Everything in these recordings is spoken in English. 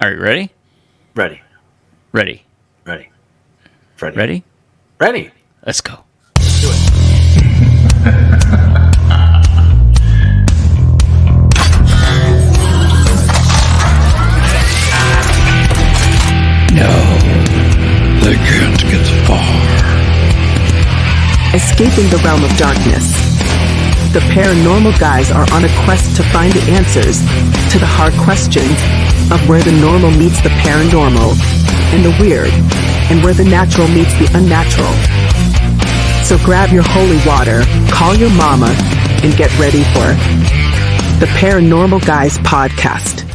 All right, ready? Ready. Ready. Ready. Ready. Ready? Ready. Let's go. Let's do it. No, they can't get far. Escaping the realm of darkness, the paranormal guys are on a quest to find the answers to the hard questions of where the normal meets the paranormal, and the weird, and where the natural meets the unnatural. So grab your holy water, call your mama, and get ready for the Paranormal Guys podcast.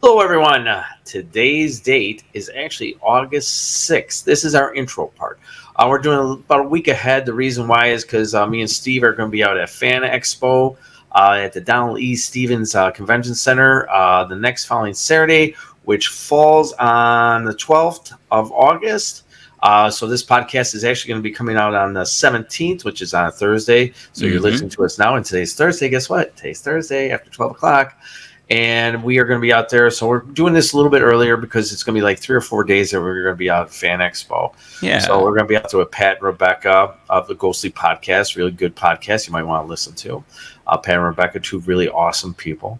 Hello, everyone. Today's date is actually August 6th. This is our intro part. We're doing about a week ahead. The reason why is because me and Steve are going to be out at Fan Expo at the Donald E. Stevens Convention Center the next following Saturday, which falls on the 12th of August. So this podcast is actually going to be coming out on the 17th, which is on a Thursday. So you're listening to us now, and today's Thursday. Guess what? Today's Thursday after 12 o'clock. And we are going to be out there. So we're doing this a little bit earlier because it's going to be like 3 or 4 days that we're going to be out at Fan Expo. Yeah. So we're going to be out there with Pat and Rebecca of the Ghostly Podcast, really good podcast you might want to listen to. Pat and Rebecca, two really awesome people.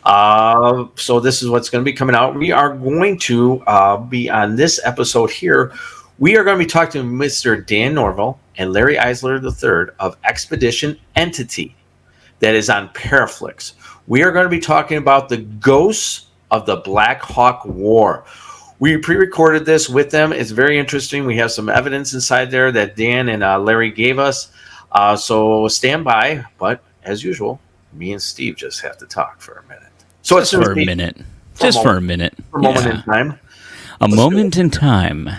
So this is what's going to be coming out. We are going to be on this episode here. We are going to be talking to Mr. Dan Norvell and Larry Eisler III of Expedition Entity that is on PARAFlixx. We are going to be talking about the ghosts of the Black Hawk War. We pre-recorded this with them. It's very interesting. We have some evidence inside there that Dan and Larry gave us. So stand by. But as usual, me and Steve just have to talk for a minute. So just for a minute. Just for a minute. For a moment in time. A moment in time.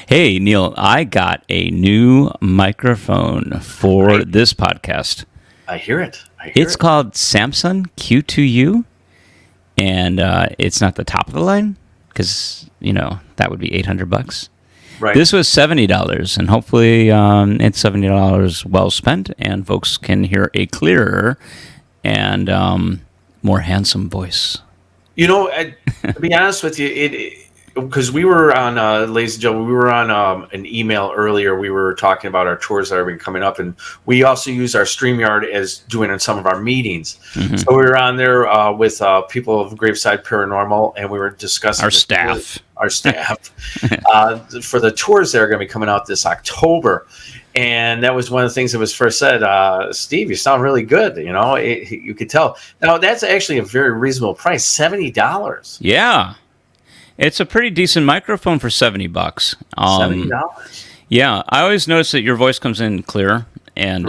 Hey, Neal, I got a new microphone for this podcast. I hear it. It's called Samson Q2U, and it's not the top of the line because, that would be $800. Right. This was $70, and hopefully it's $70 well spent, and folks can hear a clearer and more handsome voice. To be honest with you, because we were on, ladies and gentlemen, we were on an email earlier. We were talking about our tours that are coming up, and we also use our StreamYard as doing in some of our meetings. Mm-hmm. So we were on there with people of Graveside Paranormal, and we were discussing our staff for the tours that are going to be coming out this October. And that was one of the things that was first said, Steve, you sound really good. You could tell. Now, that's actually a very reasonable price, $70. Yeah. It's a pretty decent microphone for $70. $70. Yeah, I always notice that your voice comes in clear, and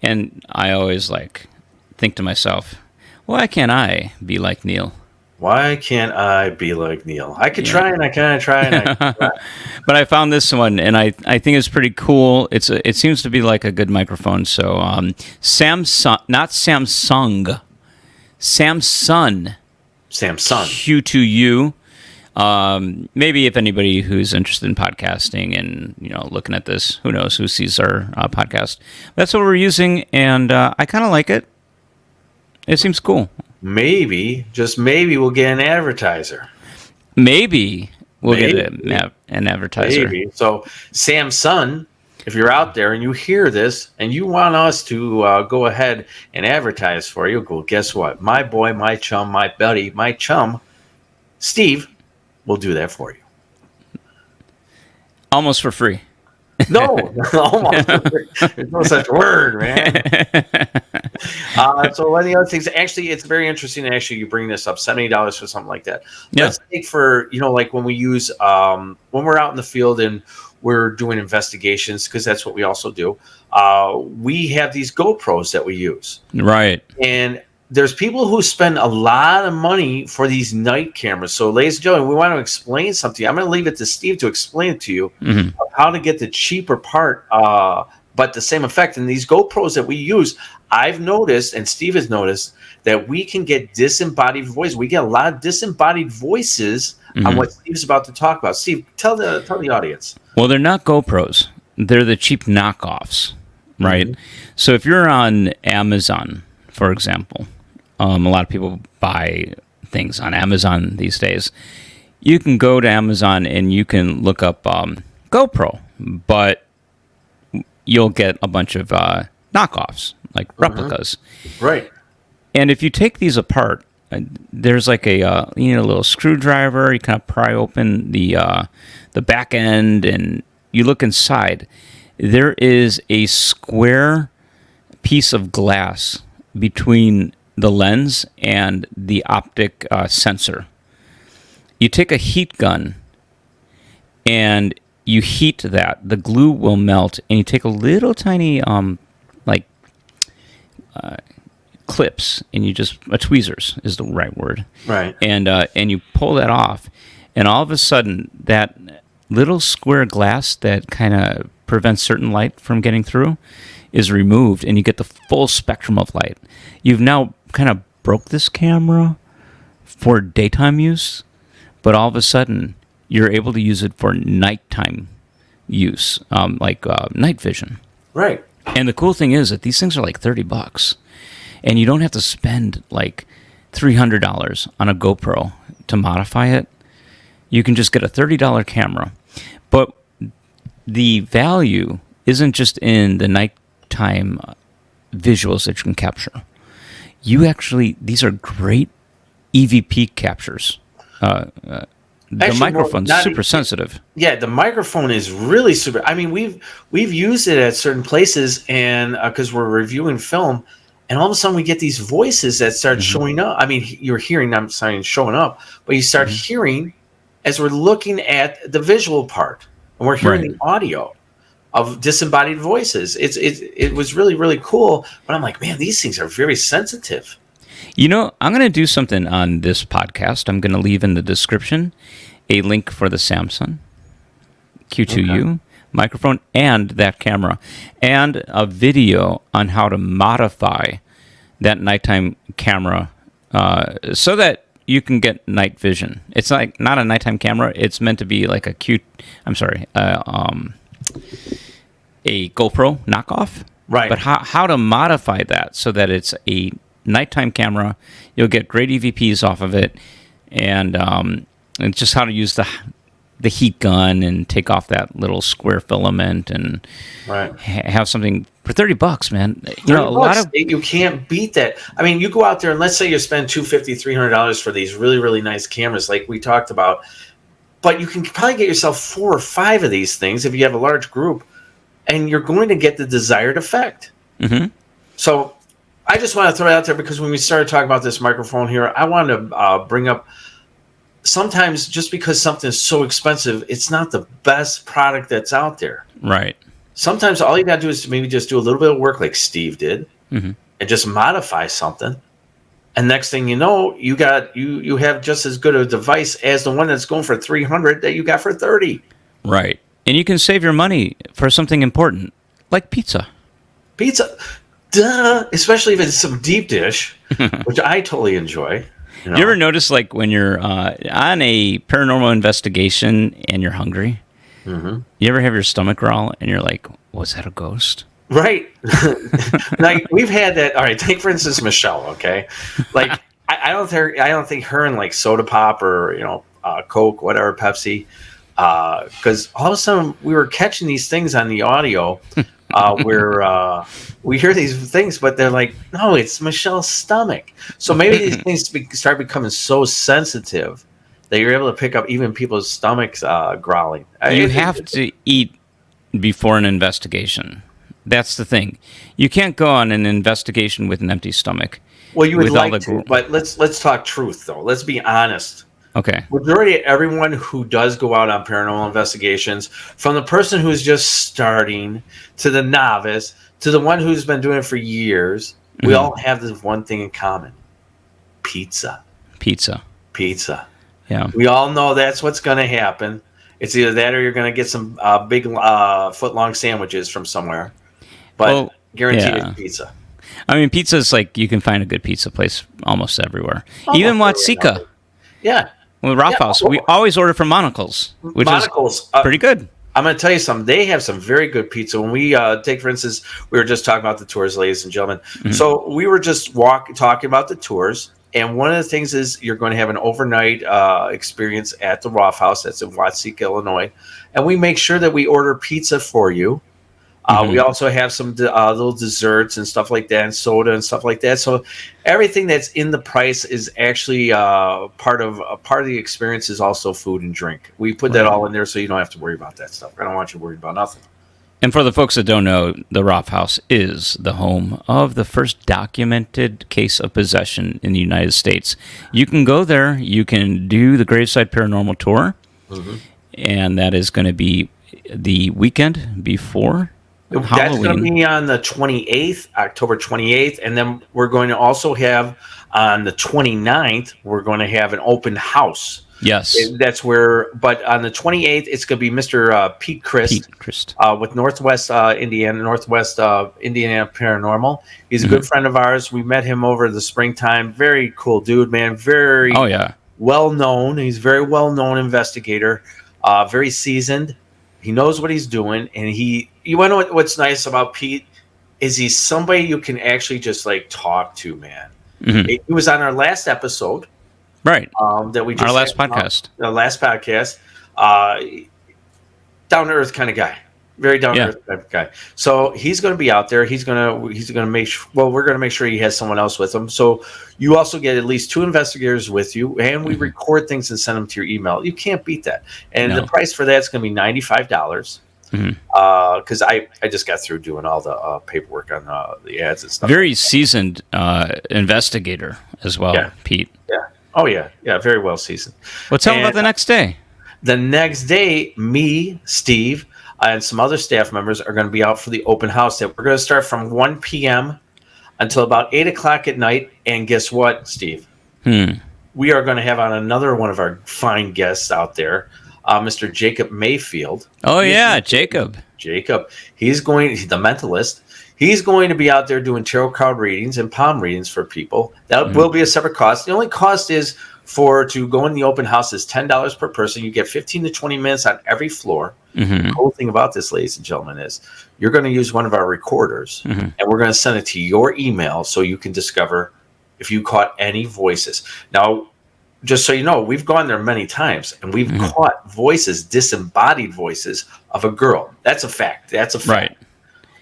and I always think to myself, why can't I be like Neal? Why can't I be like Neal? I could try and I can try and I can try. But I found this one, and I think it's pretty cool. It seems to be like a good microphone. So Samsung, not Samsung, Samson Q2U. Maybe if anybody who's interested in podcasting and looking at this, who knows who sees our podcast. That's what we're using, and I kind of like it. It seems cool. Maybe, just maybe, we'll get an advertiser. Maybe we'll get an advertiser. Maybe. So Samson, if you're out there and you hear this and you want us to go ahead and advertise for you, well, guess what? My boy, my chum, my buddy, my chum, Steve, we'll do that for you. Almost for free. No, almost. There's no such word, man. So one of the other things, actually, it's very interesting. Actually, you bring this up, $70 for something like that. Yeah. Let's take for like when we use when we're out in the field and we're doing investigations, because that's what we also do. We have these GoPros that we use, right? And there's people who spend a lot of money for these night cameras. So, ladies and gentlemen, we want to explain something. I'm going to leave it to Steve to explain it to you, of how to get the cheaper part, but the same effect. And these GoPros that we use, I've noticed, and Steve has noticed, that we can get disembodied voices. We get a lot of disembodied voices on what Steve's about to talk about. Steve, tell the audience. Well, they're not GoPros. They're the cheap knockoffs, right? So if you're on Amazon, for example, a lot of people buy things on Amazon these days. You can go to Amazon and you can look up GoPro, but you'll get a bunch of knockoffs, like replicas. Right. And if you take these apart, there's like a little screwdriver. You kind of pry open the back end, and you look inside. There is a square piece of glass between the lens and the optic sensor. You take a heat gun and you heat that. The glue will melt, and you take a little tiny clips, and you just tweezers is the right word. Right. And you pull that off, and all of a sudden that little square glass that kind of prevents certain light from getting through is removed, and you get the full spectrum of light. You've now kind of broke this camera for daytime use, but all of a sudden you're able to use it for nighttime use, like night vision. Right. And the cool thing is that these things are like $30, and you don't have to spend like $300 on a GoPro to modify it. You can just get a $30 camera. But the value isn't just in the nighttime visuals that you can capture. These are great EVP captures. The microphone's super sensitive. Yeah, the microphone is really super. I mean, we've used it at certain places, and because we're reviewing film, and all of a sudden we get these voices that start showing up. I mean, you're hearing them showing up, but you start hearing as we're looking at the visual part, and we're hearing the audio of disembodied voices. It was really, really cool. But I'm like, man, these things are very sensitive. You know, I'm going to do something on this podcast. I'm going to leave in the description a link for the Samson Q2U microphone and that camera, and a video on how to modify that nighttime camera so that you can get night vision. It's like not a nighttime camera. It's meant to be like a GoPro knockoff. Right. But how to modify that so that it's a nighttime camera. You'll get great EVPs off of it, and just how to use the heat gun and take off that little square filament and have something for $30, man. You know, a lot of you can't beat that. I mean, you go out there and let's say you spend $250, $300 for these really, really nice cameras, like we talked about, but you can probably get yourself 4 or 5 of these things if you have a large group, and you're going to get the desired effect. Mm-hmm. So I just want to throw it out there because when we started talking about this microphone here, I wanted to bring up sometimes just because something is so expensive, it's not the best product that's out there. Right. Sometimes all you got to do is maybe just do a little bit of work like Steve did and just modify something. And next thing you know, you have just as good a device as the one that's going for $300 that you got for $30. Right. And you can save your money for something important, like pizza. Pizza. Duh. Especially if it's some deep dish, which I totally enjoy. You ever notice, like, when you're on a paranormal investigation and you're hungry, you ever have your stomach growl and you're like, was that a ghost? Right. Like, we've had that. All right, take, for instance, Michelle, okay? Like, I don't think her and, like, soda pop or, Coke, whatever, Pepsi, because all of a sudden we were catching these things on the audio where we hear these things, but they're like, no, it's Michelle's stomach. So maybe these things start becoming so sensitive that you're able to pick up even people's stomachs growling. You have to eat before an investigation. That's the thing. You can't go on an investigation with an empty stomach. Well, you would like to, but let's talk truth, though. Let's be honest. Okay. Majority of everyone who does go out on paranormal investigations, from the person who's just starting to the novice to the one who's been doing it for years, we all have this one thing in common: pizza. Pizza. Yeah. We all know that's what's going to happen. It's either that or you're going to get some big foot-long sandwiches from somewhere. But guaranteed it's pizza. I mean, pizza is like you can find a good pizza place almost everywhere. Even Watsika. Yeah. With Ralph House, we always order from Monocles, which is pretty good. I'm going to tell you something. They have some very good pizza. When we take, for instance, we were just talking about the tours, ladies and gentlemen. So we were just talking about the tours, And one of the things is you're going to have an overnight experience at the Roth House. That's in Watseka, Illinois. And we make sure that we order pizza for you. We also have some little desserts and stuff like that, and soda and stuff like that. So everything that's in the price is actually part of the experience is also food and drink. We put that all in there so you don't have to worry about that stuff. I don't want you worried about nothing. And for the folks that don't know, the Roth House is the home of the first documented case of possession in the United States. You can go there. You can do the Graveside Paranormal Tour. And that is going to be the weekend before Halloween. That's going to be on the 28th, October 28th. And then we're going to also have on the 29th, we're going to have an open house. Yes. That's where, but on the 28th, it's going to be Mr. Pete Christ with Northwest Indiana Paranormal. He's a good friend of ours. We met him over the springtime. Very cool dude, man. Very well known. He's a very well known investigator. Very seasoned. He knows what he's doing. And you want to know what's nice about Pete is he's somebody you can actually just like talk to, man. He was on our last episode. Right. That we just our last podcast. The last podcast. Down to earth kind of guy. Very down to earth type of guy. So he's going to be out there. He's going to make we're going to make sure he has someone else with him. So you also get at least 2 investigators with you, and we record things and send them to your email. You can't beat that. And the price for that's going to be $95. Because I just got through doing all the paperwork on the ads and stuff. Very seasoned investigator as well, Pete. Yeah. Oh, yeah. Yeah, very well seasoned. Well, tell me about the next day. The next day, me, Steve, and some other staff members are going to be out for the open house. That we're going to start from 1 p.m. until about 8 o'clock at night. And guess what, Steve? We are going to have on another one of our fine guests out there, Mr. Jacob Mayfield. Oh, yeah, Jacob. He's the mentalist. He's going to be out there doing tarot card readings and palm readings for people. That will be a separate cost. The only cost is to go in the open house is $10 per person. You get 15 to 20 minutes on every floor. The cool thing about this, ladies and gentlemen, is you're going to use one of our recorders, and we're going to send it to your email so you can discover if you caught any voices. Now, just so you know, we've gone there many times, and we've caught voices, disembodied voices of a girl. That's a fact. Right.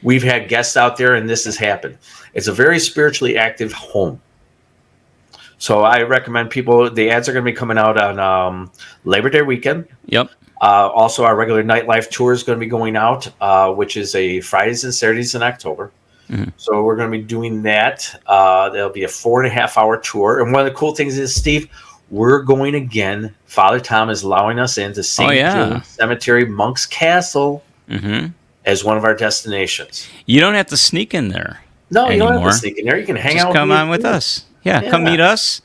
We've had guests out there, and this has happened. It's a very spiritually active home. So I recommend people, the ads are going to be coming out on Labor Day weekend. Yep. Also, our regular nightlife tour is going to be going out, which is a Fridays and Saturdays in October. So we're going to be doing that. There'll be a 4.5-hour tour. And one of the cool things is, Steve, we're going again. Father Tom is allowing us into St. Jude Cemetery, Monk's Castle, as one of our destinations. You don't have to sneak in there. No, you don't have to sneak in there. You can hang out. Come on with us. Yeah, come meet us.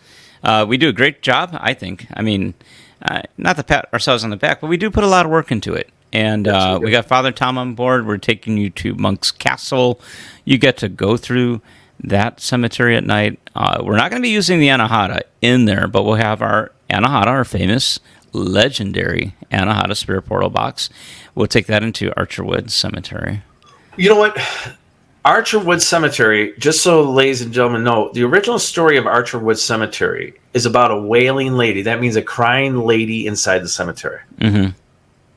We do a great job, I think. I mean, not to pat ourselves on the back, but we do put a lot of work into it. And we got Father Tom on board. We're taking you to Monk's Castle. You get to go through that cemetery at night. We're not going to be using the Anahata in there, but we'll have our Anahata, our famous, legendary Anahata Spirit Portal box. We'll take that into Archerwood Cemetery. You know what? Archerwood Cemetery, just so ladies and gentlemen know, the original story of Archerwood Cemetery is about a wailing lady. That means a crying lady inside the cemetery.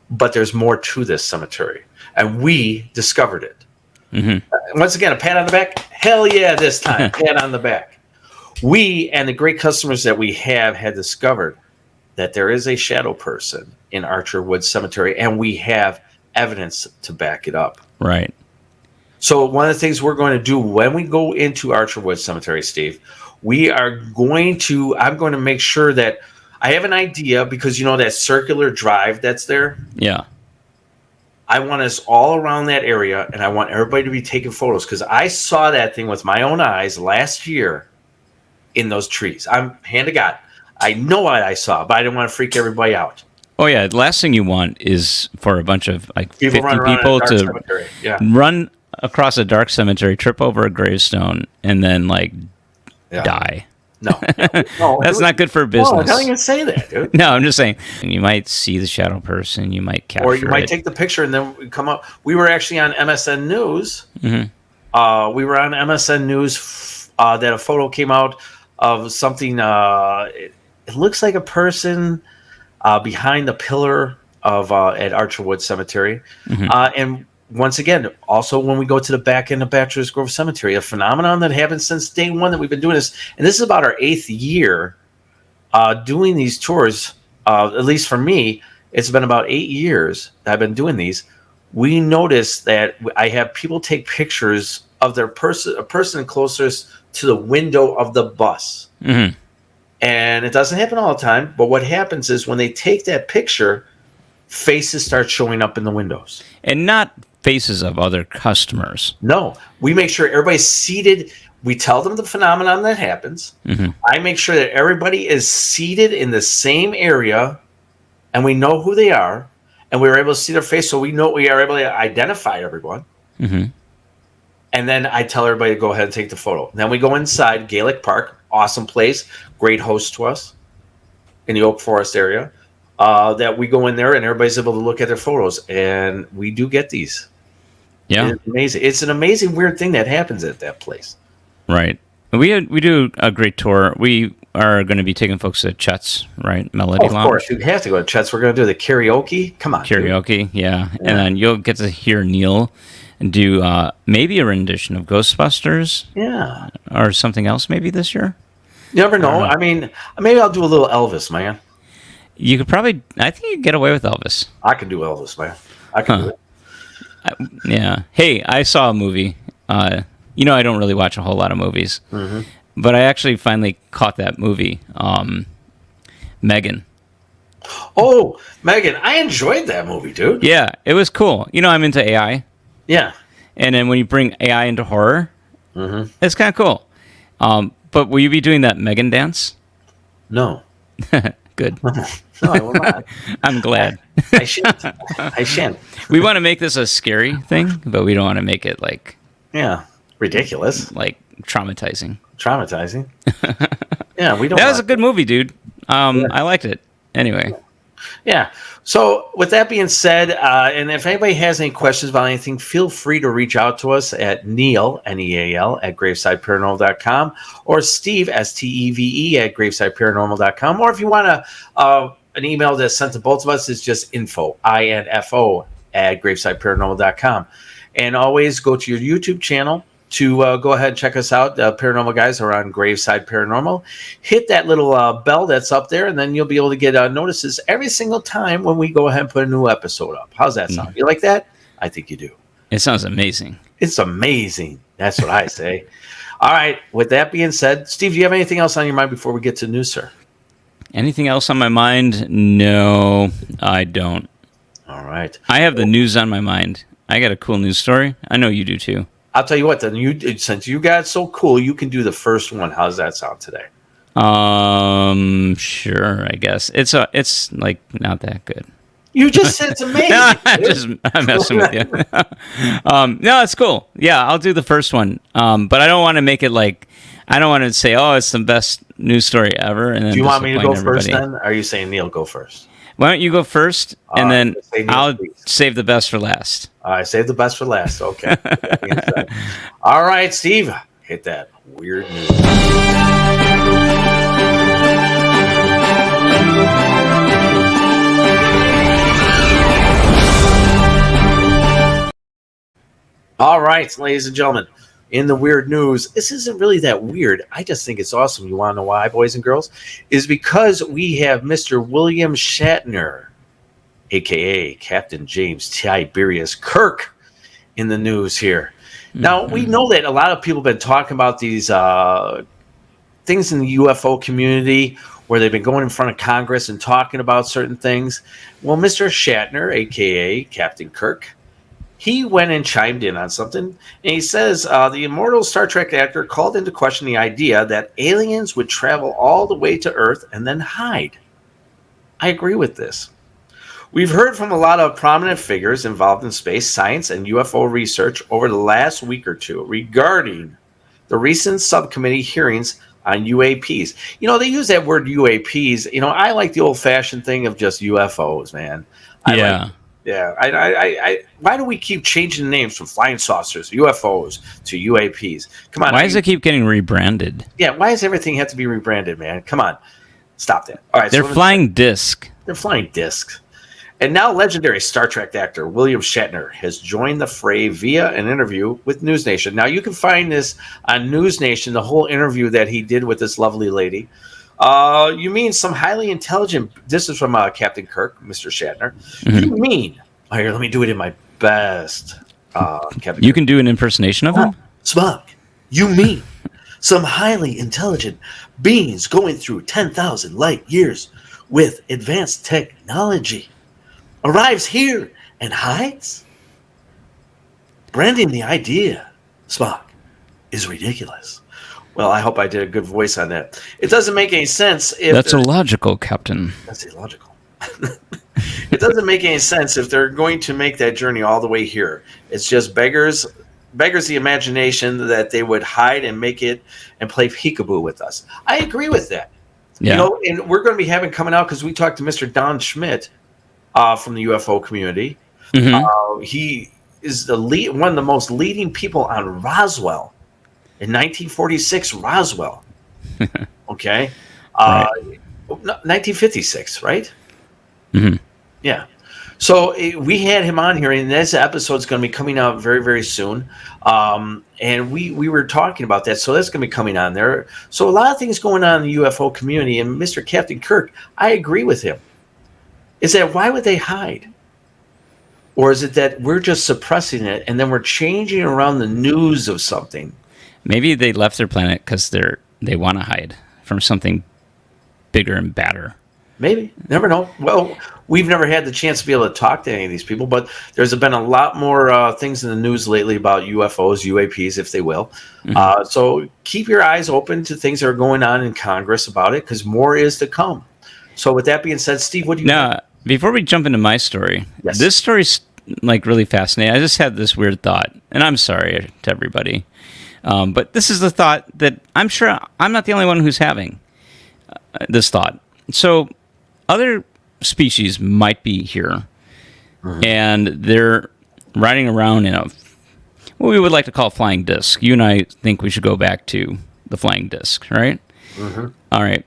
But there's more to this cemetery, and we discovered it. Once again, a pat on the back. Hell yeah, this time. Pat on the back. We and the great customers that we have had discovered that there is a shadow person in Archerwood Cemetery, and we have evidence to back it up. Right. So one of the things we're going to do when we go into Archerwood Cemetery, Steve, I'm going to make sure that I have an idea, because you know that circular drive that's there? Yeah. I want us all around that area, and I want everybody to be taking photos, because I saw that thing with my own eyes last year in those trees. I'm hand to God. I know what I saw, but I didn't want to freak everybody out. Oh, yeah. The last thing you want is for a bunch of like 50 people to run across a dark cemetery, trip over a gravestone, and then die. No. That's not good for business. No, I don't even say that, dude. No, I'm just saying you might see the shadow person, you might capture it. Or you might take the picture and then come up. We were actually on MSN News. We were on MSN News that a photo came out of something. It looks like a person behind the pillar of at Archerwood Cemetery, and once again, also when we go to the back end of Bachelor's Grove Cemetery, a phenomenon that happened since day one that we've been doing this, and this is about our 8th year doing these tours. At least for me, it's been about 8 years that I've been doing these. We noticed that I have people take pictures of their a person closest to the window of the bus. Mm-hmm. And it doesn't happen all the time, but what happens is when they take that picture, faces start showing up in the windows. And not faces of other customers. No, we make sure everybody's seated. We tell them the phenomenon that happens. Mm-hmm. I make sure that everybody is seated in the same area, and we know who they are, and we're able to see their face, so we know we are able to identify everyone. Mm-hmm. And then I tell everybody to go ahead and take the photo. Then we go inside Gaelic Park, awesome place, great host to us in the Oak Forest area. That we go in there and everybody's able to look at their photos, and we do get these. Yeah, it's amazing. It's an amazing weird thing that happens at that place. Right. We do a great tour. We are going to be taking folks to Chet's, right? Melody Lounge. Of course, you have to go to Chet's. We're going to do the karaoke. Come on, karaoke, yeah. And then you'll get to hear Neal do maybe a rendition of Ghostbusters, or something else maybe this year. You never know. I mean, maybe I'll do a little Elvis, man. You could probably, I think you could get away with Elvis. I can do Elvis, man. I can do it. Yeah. Hey, I saw a movie. I don't really watch a whole lot of movies, but I actually finally caught that movie, Megan. Oh, Megan, I enjoyed that movie, dude. Yeah, it was cool. I'm into AI. Yeah. And then when you bring AI into horror, it's kind of cool. But will you be doing that Megan dance? No. Good. No, I will not. I'm glad. I shan't. We want to make this a scary thing, but we don't want to make it ridiculous. Like traumatizing. Yeah, we don't. That was a good movie, dude. I liked it. Anyway. Yeah. So with that being said, and if anybody has any questions about anything, feel free to reach out to us at Neal, Neal, at gravesideparanormal.com, or Steve, Steve, at gravesideparanormal.com. Or if you want an email that's sent to both of us, it's just info, INFO, at gravesideparanormal.com. And always go to your YouTube channel to go ahead and check us out. Paranormal guys are on Graveside Paranormal. Hit that little bell that's up there, and then you'll be able to get notices every single time when we go ahead and put a new episode up. How's that sound? You like that? I think you do. It sounds amazing. It's amazing. That's what I say. All right. With that being said, Steve, do you have anything else on your mind before we get to news, sir? Anything else on my mind? No, I don't. All right. I have the news on my mind. I got a cool news story. I know you do too. I'll tell you what, then since you got so cool, you can do the first one. How's that sound today? Sure, I guess. It's like not that good. You just said it's amazing. No, I'm messing with you. No, it's cool. Yeah, I'll do the first one. But I don't want to make it like, I don't want to say, oh, it's the best news story ever. And then do you want me to go everybody. first then? Or are you saying Neal go first? Why don't you go first, and then I'll please. save the best for last. All right, save the best for last. Okay. All right, Steve, hit that weird news. All right, ladies and gentlemen, in the weird news, this isn't really that weird. I just think it's awesome. You want to know why, boys and girls? Is because we have Mr. William Shatner, a.k.a. Captain James Tiberius Kirk, in the news here. Now, we know that a lot of people have been talking about these things in the UFO community where they've been going in front of Congress and talking about certain things. Well, Mr. Shatner, a.k.a. Captain Kirk, he went and chimed in on something, and he says the immortal Star Trek actor called into question the idea that aliens would travel all the way to Earth and then hide. I agree with this. We've heard from a lot of prominent figures involved in space science and UFO research over the last week or two regarding the recent subcommittee hearings on UAPs. They use that word UAPs. I like the old-fashioned thing of just UFOs, man. Yeah. Why do we keep changing the names from flying saucers, UFOs to UAPs? Come on. Why does it keep getting rebranded? Yeah. Why does everything have to be rebranded, man? Come on. Stop that. All right. They're flying disc. They're flying discs. And now legendary Star Trek actor William Shatner has joined the fray via an interview with News Nation. Now, you can find this on News Nation, the whole interview that he did with this lovely lady. You mean some highly intelligent... This is from Captain Kirk, Mr. Shatner. Mm-hmm. You mean... Oh, here, let me do it in my best. Captain You Kirk. can do an impersonation of him? Spock, you mean some highly intelligent beings going through 10,000 light years with advanced technology arrives here and hides? Branding the idea, Spock, is ridiculous. Well, I hope I did a good voice on that. It doesn't make any sense if... That's illogical, Captain. That's illogical. It doesn't make any sense if they're going to make that journey all the way here. It's just beggars the imagination that they would hide and make it and play peekaboo with us. I agree with that. Yeah. You know, and we're going to be having coming out, because we talked to Mr. Don Schmidt from the UFO community. Mm-hmm. He is one of the most leading people on Roswell in 1946. Roswell, okay, Right. 1956, right? Mm-hmm. Yeah. So we had him on here, and this episode's going to be coming out very, very soon. And we were talking about that, so that's going to be coming on there. So a lot of things going on in the UFO community, and Mr. Captain Kirk, I agree with him. Is that why would they hide? Or is it that we're just suppressing it, and then we're changing around the news of something? Maybe they left their planet because they want to hide from something bigger and badder. Maybe. Never know. Well, we've never had the chance to be able to talk to any of these people, but there's been a lot more things in the news lately about UFOs, UAPs, if they will. Mm-hmm. So keep your eyes open to things that are going on in Congress about it, because more is to come. So with that being said, Steve, what do you think? Before we jump into my story, Yes. This story's like really fascinating. I just had this weird thought, and I'm sorry to everybody, but this is the thought that I'm sure I'm not the only one who's having this thought. So other species might be here, and they're riding around in what we would like to call a flying disc. You and I think we should go back to the flying disc, right? Mm-hmm. All right.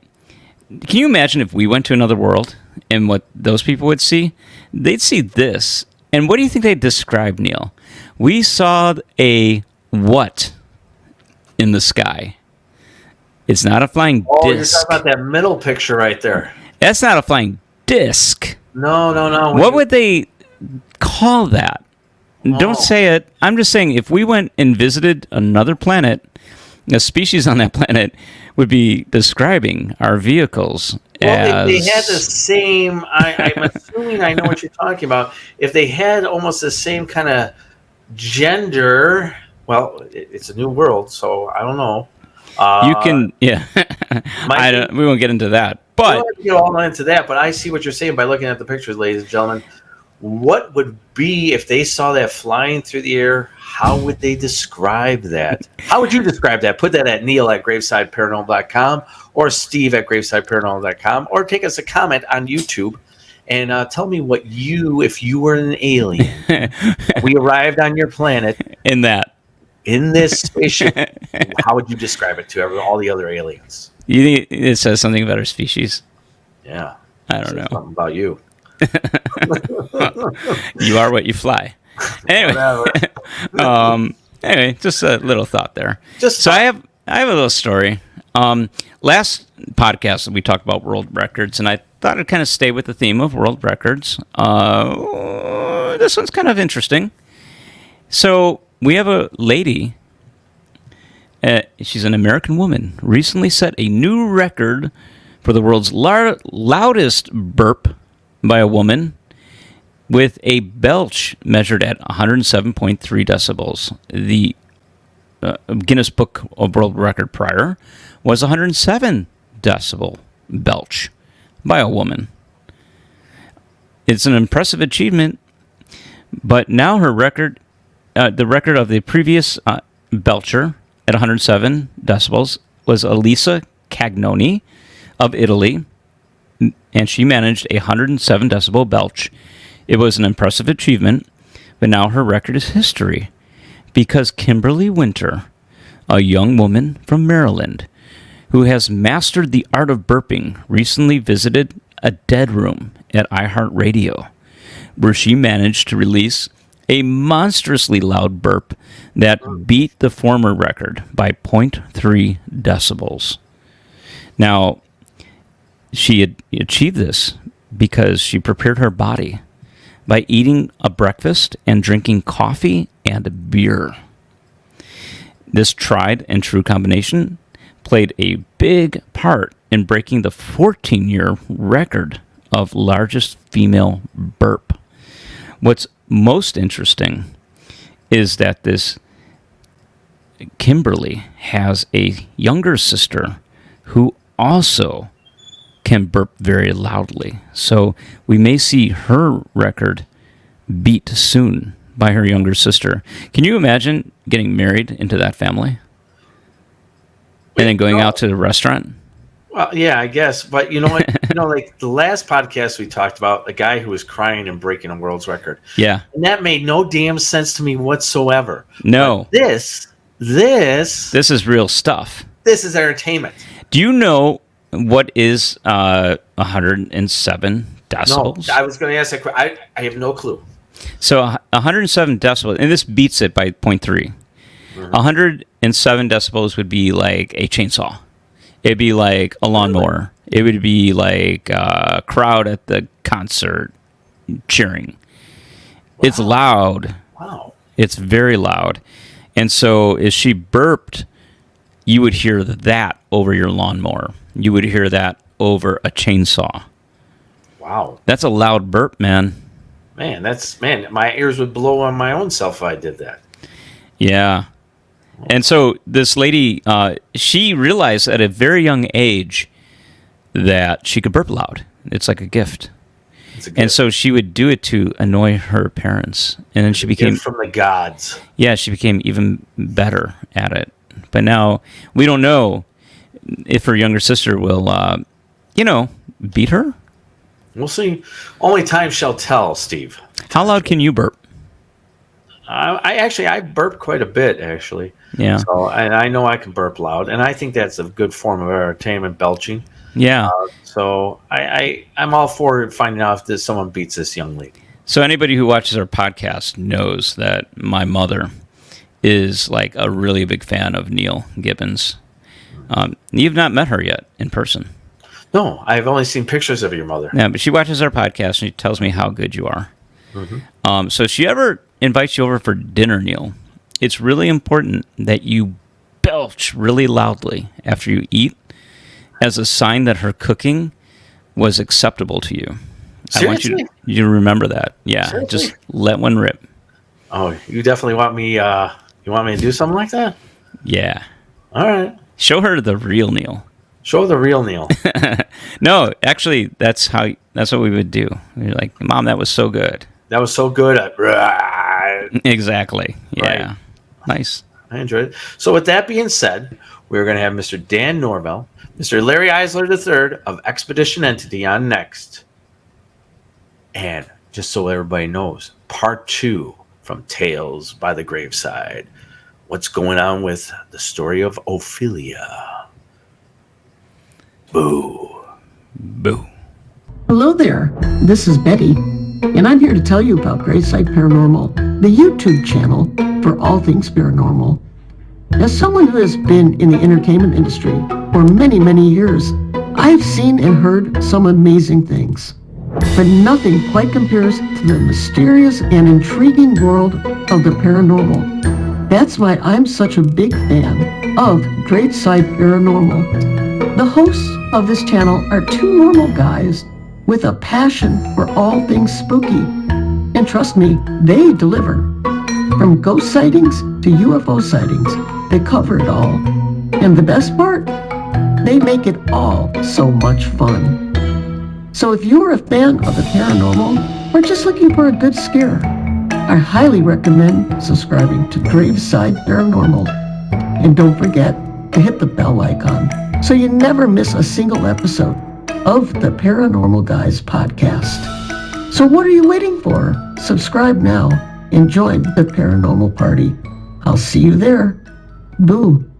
Can you imagine if we went to another world and what those people would see? They'd see this. And what do you think they'd describe, Neal? We saw a what in the sky? It's not a flying disc. Oh, you're talking about that middle picture right there. That's not a flying disc. No. What would they call that? Don't say it. I'm just saying if we went and visited another planet, a species on that planet would be describing our vehicles as... If they had the same... I'm assuming I know what you're talking about. If they had almost the same kind of gender... Well, it's a new world, so I don't know. You can... Yeah. We won't get into that. But... We won't get all into that, but I see what you're saying by looking at the pictures, ladies and gentlemen. What would be if they saw that flying through the air? How would they describe that? How would you describe that? Put that at Neal@GravesideParanormal.com or Steve@GravesideParanormal.com, or take us a comment on YouTube and tell me what if you were an alien, we arrived on your planet in this spaceship, how would you describe it to all the other aliens? You think it says something about our species? Yeah. I don't know. Something about you. You are what you fly. Anyway, just a little thought there. I have a little story. Last podcast we talked about world records, and I thought I'd kind of stay with the theme of world records. This one's kind of interesting. So we have a lady. She's an American woman. Recently set a new record for the world's loudest burp by a woman, with a belch measured at 107.3 decibels. The Guinness Book of World Record prior was 107 decibel belch by a woman. It's an impressive achievement, but now her record, the record of the previous belcher at 107 decibels, was Elisa Cagnoni of Italy, and she managed a 107 decibel belch It was an impressive achievement, but now her record is history because Kimberly Winter, a young woman from Maryland who has mastered the art of burping, recently visited a dead room at iHeartRadio, where she managed to release a monstrously loud burp that beat the former record by 0.3 decibels. Now, she had achieved this because she prepared her body by eating a breakfast and drinking coffee and beer. This tried and true combination played a big part in breaking the 14-year record of largest female burp. What's most interesting is that this Kimberly has a younger sister who also can burp very loudly. So we may see her record beat soon by her younger sister. Can you imagine getting married into that family? And then going out to the restaurant? Well, yeah, I guess. But you know what? Like the last podcast we talked about, a guy who was crying and breaking a world's record. Yeah. And that made no damn sense to me whatsoever. No. But this is real stuff. This is entertainment. Do you know what is 107 decibels? No, I was going to ask that question. I have no clue. So 107 decibels, and this beats it by 0.3. 107 decibels would be like a chainsaw. It'd be like a lawnmower. It would be like a crowd at the concert cheering. Wow. It's loud. Wow. It's very loud. And so as she burped, you would hear that over your lawnmower. You would hear that over a chainsaw. Wow. That's a loud burp, man. Man, my ears would blow on my own self if I did that. Yeah. And so this lady, she realized at a very young age that she could burp loud. It's like a gift. And so she would do it to annoy her parents. And then she became... from the gods. Yeah, she became even better at it. But now we don't know if her younger sister will, beat her. We'll see. Only time shall tell, Steve. How loud can you burp? I burp quite a bit, actually. Yeah. So, and I know I can burp loud, and I think that's a good form of entertainment, belching. Yeah. So I'm all for finding out if someone beats this young lady. So anybody who watches our podcast knows that my mother is like a really big fan of Neal Gibbons. You've not met her yet in person. No, I've only seen pictures of your mother. Yeah, but she watches our podcast and she tells me how good you are. Mm-hmm. So if she ever invites you over for dinner, Neal, it's really important that you belch really loudly after you eat as a sign that her cooking was acceptable to you. Seriously? I want you to remember that. Yeah, Seriously? Just let one rip. Oh, you definitely want me you want me to do something like that? Yeah. All right. Show her the real Neal. Show the real Neal. No, actually, that's what we would do. We're like, Mom, that was so good. That was so good. Exactly. Yeah. Right. Nice. I enjoyed it. So with that being said, we're going to have Mr. Dan Norvell, Mr. Larry Eisler III of Expedition Entity on next. And just so everybody knows, part 2 from Tales by the Graveside. What's going on with the story of Ophelia? Boo. Boo. Hello there, this is Betty, and I'm here to tell you about Graveside Paranormal, the YouTube channel for all things paranormal. As someone who has been in the entertainment industry for many, many years, I've seen and heard some amazing things. But nothing quite compares to the mysterious and intriguing world of the paranormal. That's why I'm such a big fan of Graveside Paranormal. The hosts of this channel are two normal guys with a passion for all things spooky. And trust me, they deliver. From ghost sightings to UFO sightings, they cover it all. And the best part? They make it all so much fun. So if you're a fan of the paranormal or just looking for a good scare, I highly recommend subscribing to Graveside Paranormal. And don't forget to hit the bell icon so you never miss a single episode of the Paranormal Guys podcast. So what are you waiting for? Subscribe now and join the paranormal party. I'll see you there. Boo.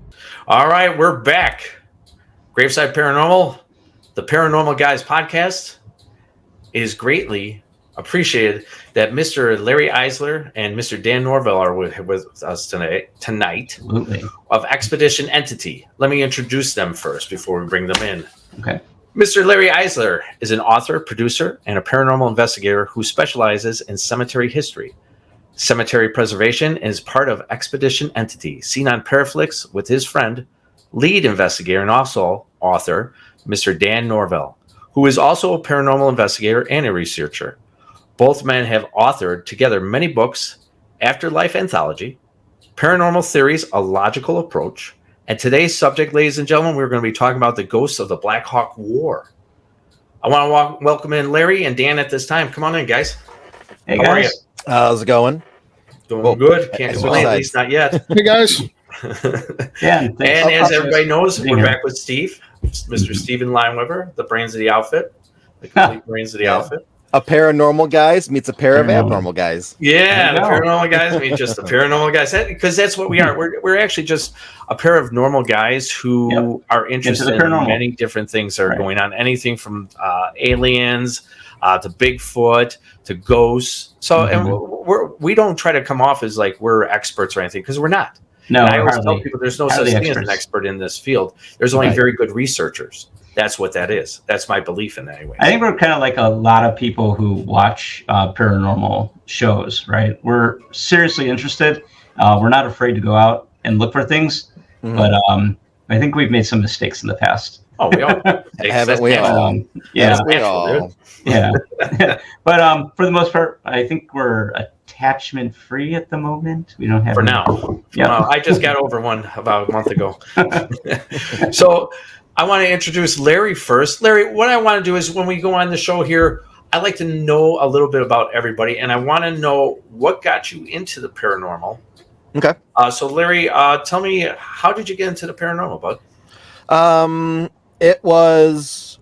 All right, we're back. Graveside Paranormal, the Paranormal Guys podcast, is greatly appreciated that Mr. Larry Eisler and Mr. Dan Norvell are with us tonight Absolutely. of Expedition Entity. Let me introduce them first before we bring them in. Okay. Mr. Larry Eisler is an author, producer, and a paranormal investigator who specializes in cemetery history, cemetery preservation, and is part of Expedition Entity, seen on PARAFlixx with his friend, lead investigator, and also author, Mr. Dan Norvell, who is also a paranormal investigator and a researcher. Both men have authored together many books: Afterlife Anthology, Paranormal Theories, A Logical Approach, and today's subject, ladies and gentlemen, we're going to be talking about the ghosts of the Black Hawk War. I want to welcome in Larry and Dan at this time. Come on in, guys. Hey, How are guys. you? How's it going? Doing good. Can't complain, at least not yet. Hey guys. Yeah. And as everybody knows, Being we're here. back with Steve, Mr. Stephen Lineweber, the brains of the outfit, the complete brains of the outfit. A paranormal guys meets a pair of Paranormal. abnormal guys. Yeah, the There you go. paranormal guys. I mean, just the paranormal guys, because that's what we are. We're actually just a pair of normal guys who are interested in paranormal. many different things that are Right. going on. Anything from aliens to Bigfoot to ghosts. So, and we don't try to come off as like we're experts or anything, because we're not. No, And I always tell hardly. people there's no such Hardly thing as an experts. expert in this field. There's only Right. very good researchers. That's what that is. That's my belief in that anyway. I think we're kind of like a lot of people who watch paranormal shows, right? We're seriously interested. We're not afraid to go out and look for things, but I think we've made some mistakes in the past. Oh, we all Haven't we all? Yeah, Haven't we natural, all? yeah. But for the most part, I think we're attachment free at the moment. We don't have For any- now. Yeah. Well, I just got over one about a month ago. So I want to introduce Larry first. Larry, what I want to do is when we go on the show here, I like to know a little bit about everybody, and I want to know what got you into the paranormal. Okay. So Larry, tell me, how did you get into the paranormal, bud? It was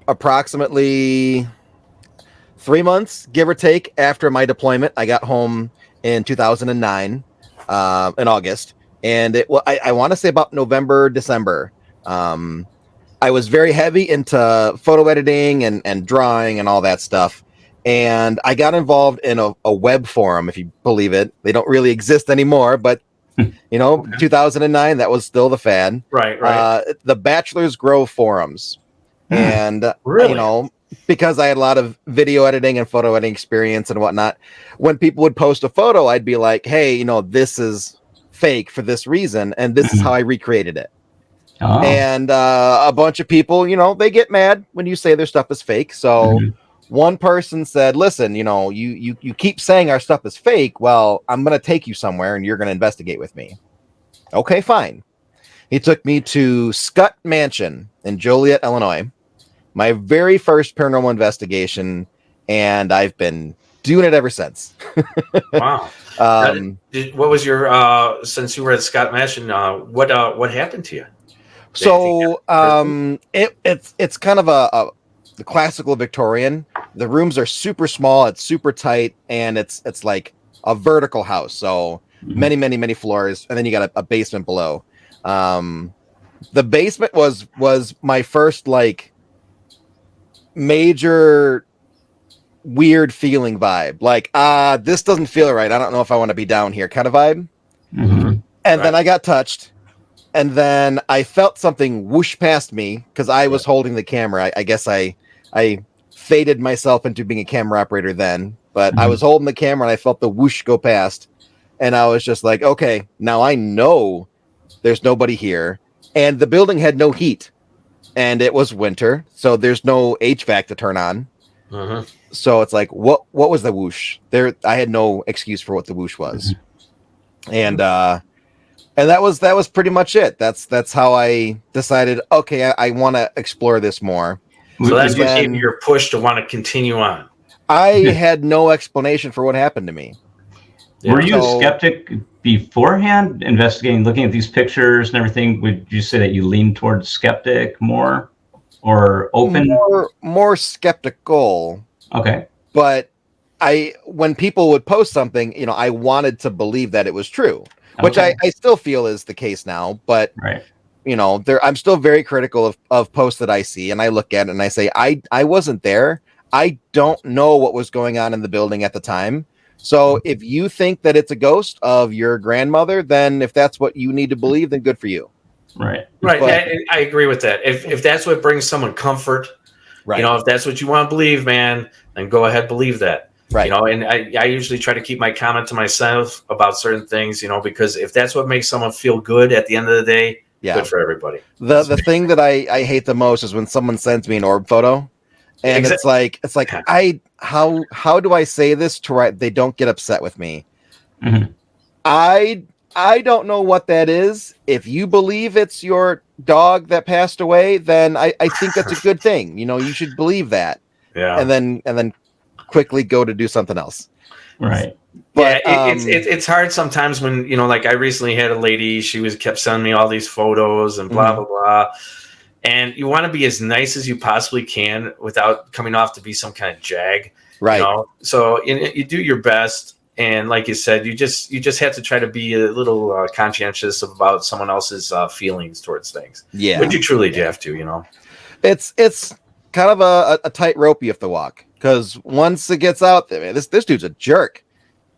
approximately 3 months, give or take, after my deployment. I got home in 2009, in August, and I want to say about November, December. I was very heavy into photo editing and drawing and all that stuff. And I got involved in a web forum, if you believe it. They don't really exist anymore, but 2009, that was still the fad. Right. The Bachelor's Grove forums. And, Really? because I had a lot of video editing and photo editing experience and whatnot, when people would post a photo, I'd be like, hey, this is fake for this reason. And this is how I recreated it. Oh. And a bunch of people, they get mad when you say their stuff is fake. So one person said, listen, you keep saying our stuff is fake. Well, I'm going to take you somewhere and you're going to investigate with me. Okay, fine. He took me to Scott Mansion in Joliet, Illinois. My very first paranormal investigation. And I've been doing it ever since. Wow. What was your, since you were at Scott Mansion, what happened to you? So it's kind of the classical Victorian. The rooms are super small, it's super tight, and it's like a vertical house. So many floors, and then you got a basement below. The basement was my first like major weird feeling vibe. Like, this doesn't feel right. I don't know if I want to be down here kind of vibe. And then I got touched. And then I felt something whoosh past me because I was holding the camera. I guess I fated myself into being a camera operator then, but I was holding the camera and I felt the whoosh go past. And I was just like, okay, now I know there's nobody here. And the building had no heat. And it was winter, so there's no HVAC to turn on. So it's like, what was the whoosh? I had no excuse for what the whoosh was. And that was pretty much it. That's how I decided, okay, I want to explore this more. So that's what gave you your push to want to continue on. I had no explanation for what happened to me. Were you a skeptic beforehand, investigating, looking at these pictures and everything? Would you say that you leaned towards skeptic more or open? More skeptical. Okay. but when people would post something, you know, I wanted to believe that it was true, which I still feel is the case now. But you know, I'm still very critical of posts that I see, and I look at it and I say, I wasn't there. I don't know what was going on in the building at the time. So if you think that it's a ghost of your grandmother, then if that's what you need to believe, then good for you. Right. But, I agree with that. If that's what brings someone comfort, you know, if that's what you want to believe, man, then go ahead, believe that. Right. You know, and I usually try to keep my comment to myself about certain things, you know, because if that's what makes someone feel good at the end of the day, good for everybody. The thing that I hate the most is when someone sends me an orb photo, and it's like how do I say this to where they don't get upset with me? Mm-hmm. I don't know what that is. If you believe it's your dog that passed away, then I think that's a good thing. You know, you should believe that. Yeah. And then quickly go to do something else. Right. But yeah, it's hard sometimes when, you know, like I recently had a lady, she kept sending me all these photos and blah, blah, blah. And you want to be as nice as you possibly can without coming off to be some kind of jag. Right. You know? So you do your best. And like you said, you just have to try to be a little conscientious about someone else's feelings towards things. Yeah. But you truly do have to, you know. It's kind of a tightrope you have to walk, because once it gets out there, this dude's a jerk.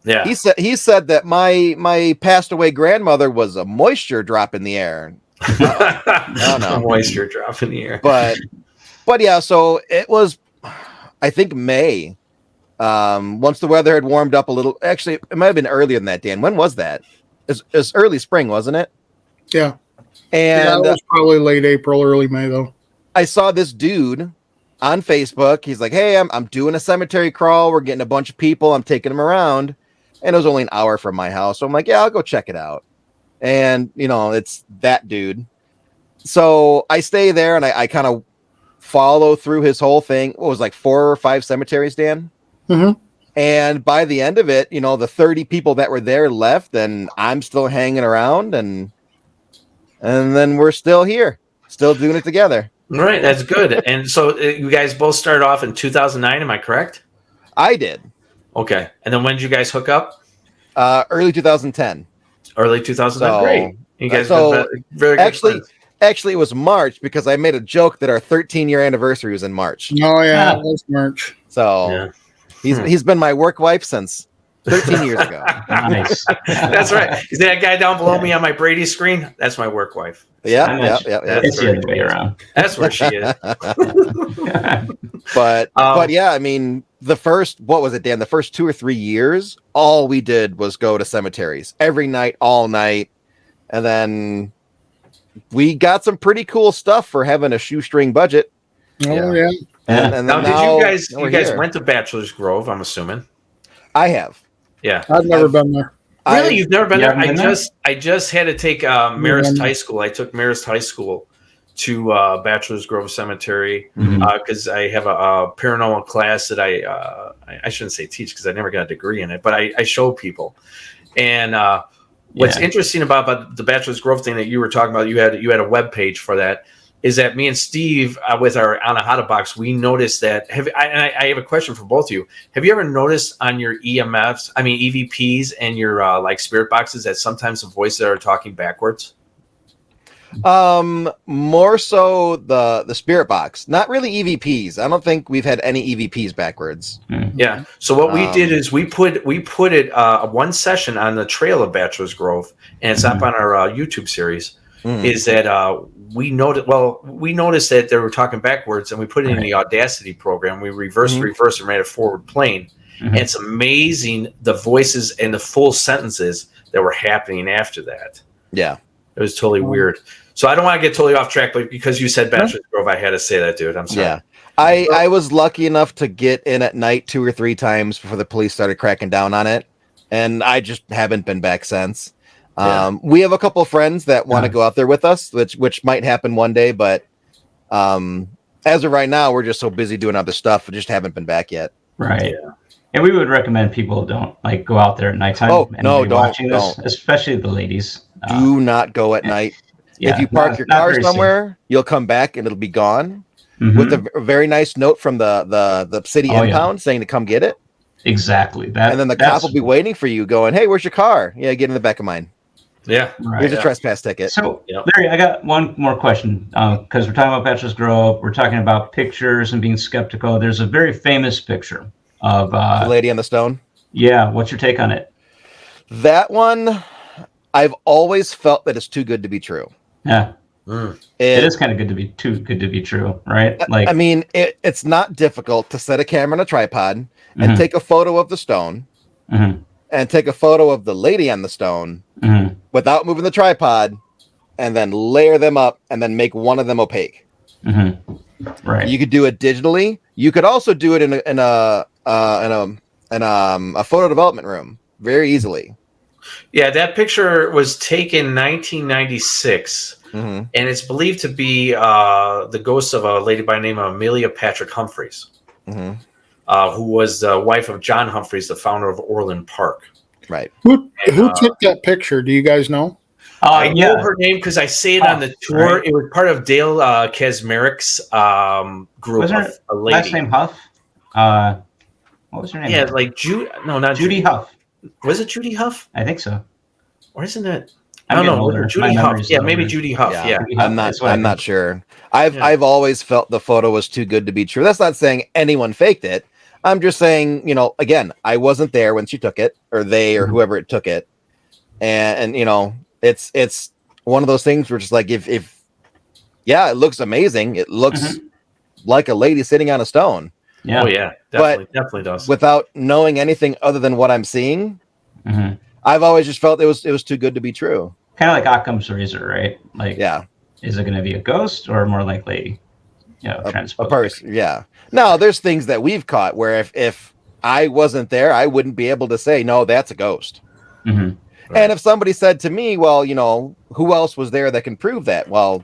Yeah. He said that my passed away grandmother was a moisture drop in the air. A moisture drop in the air. But yeah, so it was, I think, May. Once the weather had warmed up a little, actually, it might have been earlier than that, Dan. When was that? It's early spring, wasn't it? Yeah. And it was probably late April, early May, though. I saw this dude on Facebook. He's like, hey, I'm doing a cemetery crawl. We're getting a bunch of people. I'm taking them around. And it was only an hour from my house. So I'm like, yeah, I'll go check it out. And, you know, it's that dude. So I stay there and I kind of follow through his whole thing. What was like 4 or 5 cemeteries, Dan? Mm-hmm. And by the end of it, you know, the 30 people that were there left, and I'm still hanging around, and then we're still here, still doing it together. Right, that's good. And so you guys both started off in 2009, am I correct? I did. Okay. And then when did you guys hook up? Early 2010. Early 2010. So, great. You guys very good friends. Actually, it was March, because I made a joke that our 13-year anniversary was in March. Oh, yeah, it was March. So yeah. He's been my work wife since 13 years ago. Nice. That's right. Is that guy down below me on my Brady screen? That's my work wife. Yeah. It's the other way around. That's where she is. But yeah, I mean, the first 2 or 3 years, all we did was go to cemeteries every night, all night. And then we got some pretty cool stuff for having a shoestring budget. Oh, yeah. And now, did you guys went to Bachelor's Grove, I'm assuming? I have. Yeah. I've never been there. Really? You've never been there? I just had to take Marist High School. I took Marist High School to Bachelor's Grove Cemetery because I have a paranormal class that I shouldn't say teach, because I never got a degree in it, but I show people. And what's interesting about the Bachelor's Grove thing that you were talking about, you had a web page for that, is that me and Steve with our Anahata box, we noticed that. I have a question for both of you. Have you ever noticed on your EVPs and your like spirit boxes that sometimes the voices are talking backwards? More so the spirit box, not really EVPs. I don't think we've had any EVPs backwards. Yeah. So what we did is we put it one session on the trail of Bachelor's Grove, and it's up on our YouTube series. Is that we noticed that they were talking backwards, and we put it in the Audacity program. We reverse and made a forward plane. And it's amazing the voices and the full sentences that were happening after that. Yeah. It was totally weird. So I don't want to get totally off track, but because you said Bachelor's Grove, I had to say that, dude. I'm sorry. Yeah. I was lucky enough to get in at night 2 or 3 times before the police started cracking down on it, and I just haven't been back since. We have a couple of friends that want to go out there with us, which might happen one day, but as of right now, we're just so busy doing other stuff, we just haven't been back yet. Right. Yeah. And we would recommend people don't go out there at nighttime. Don't. Especially the ladies. Do not go at night. If you park your car somewhere, you'll come back and it'll be gone. with a very nice note from the city impound saying to come get it. Exactly. And then the cop will be waiting for you going, hey, where's your car? Yeah, get in the back of mine. Yeah. Here's a trespass ticket. So, Larry, I got one more question because we're talking about Bachelor's Grove. We're talking about pictures and being skeptical. There's a very famous picture of the lady on the stone. Yeah. What's your take on it? That one, I've always felt that it's too good to be true. Yeah. It is kind of too good to be true, right? Like, I mean, it's not difficult to set a camera on a tripod and take a photo of the stone and take a photo of the lady on the stone without moving the tripod and then layer them up and then make one of them opaque. Right. You could do it digitally. You could also do it in a photo development room very easily. Yeah, that picture was taken 1996. And it's believed to be the ghost of a lady by the name of Amelia Patrick Humphreys, who was the wife of John Humphreys, the founder of Orland Park. Right. Who took that picture? Do you guys know? I know her name because I say it on the tour. Right? It was part of Dale Kaczmarek's group Was her of a lady. last name Huff? What was her name? Yeah, like Judy. No, not Judy Huff. Was it Judy Huff? I think so. Or isn't it? I don't know. Judy Huff. Yeah, maybe Judy Huff. Yeah. I'm not sure. I've always felt the photo was too good to be true. That's not saying anyone faked it. I'm just saying, again, I wasn't there when she took it, or they, or whoever it took it, and it's one of those things where just like if it looks amazing. It looks like a lady sitting on a stone. Yeah. Oh yeah, definitely does. Without knowing anything other than what I'm seeing. I've always just felt it was too good to be true. Kind of like Occam's razor, right? Like, is it going to be a ghost or more likely, a person? Yeah. No, there's things that we've caught where if I wasn't there, I wouldn't be able to say, no, that's a ghost. Right. And if somebody said to me, well, who else was there that can prove that? Well,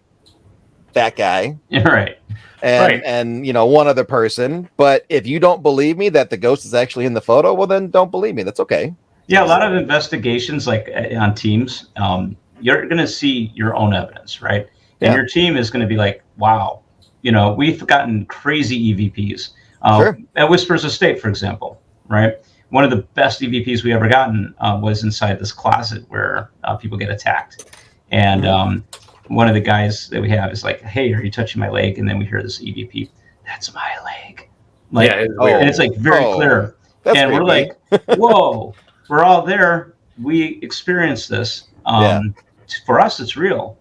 that guy. Right. And one other person. But if you don't believe me that the ghost is actually in the photo, well, then don't believe me. That's okay. Yeah, a lot of investigations, like on teams, you're going to see your own evidence, right? And your team is going to be like, wow, we've gotten crazy EVPs. At Whispers Estate, for example, right? One of the best EVPs we ever gotten was inside this closet where people get attacked. And one of the guys that we have is like, hey, are you touching my leg? And then we hear this EVP, that's my leg. Like, and it's like very clear. And we're like, whoa. We're all there. We experienced this. For us, it's real.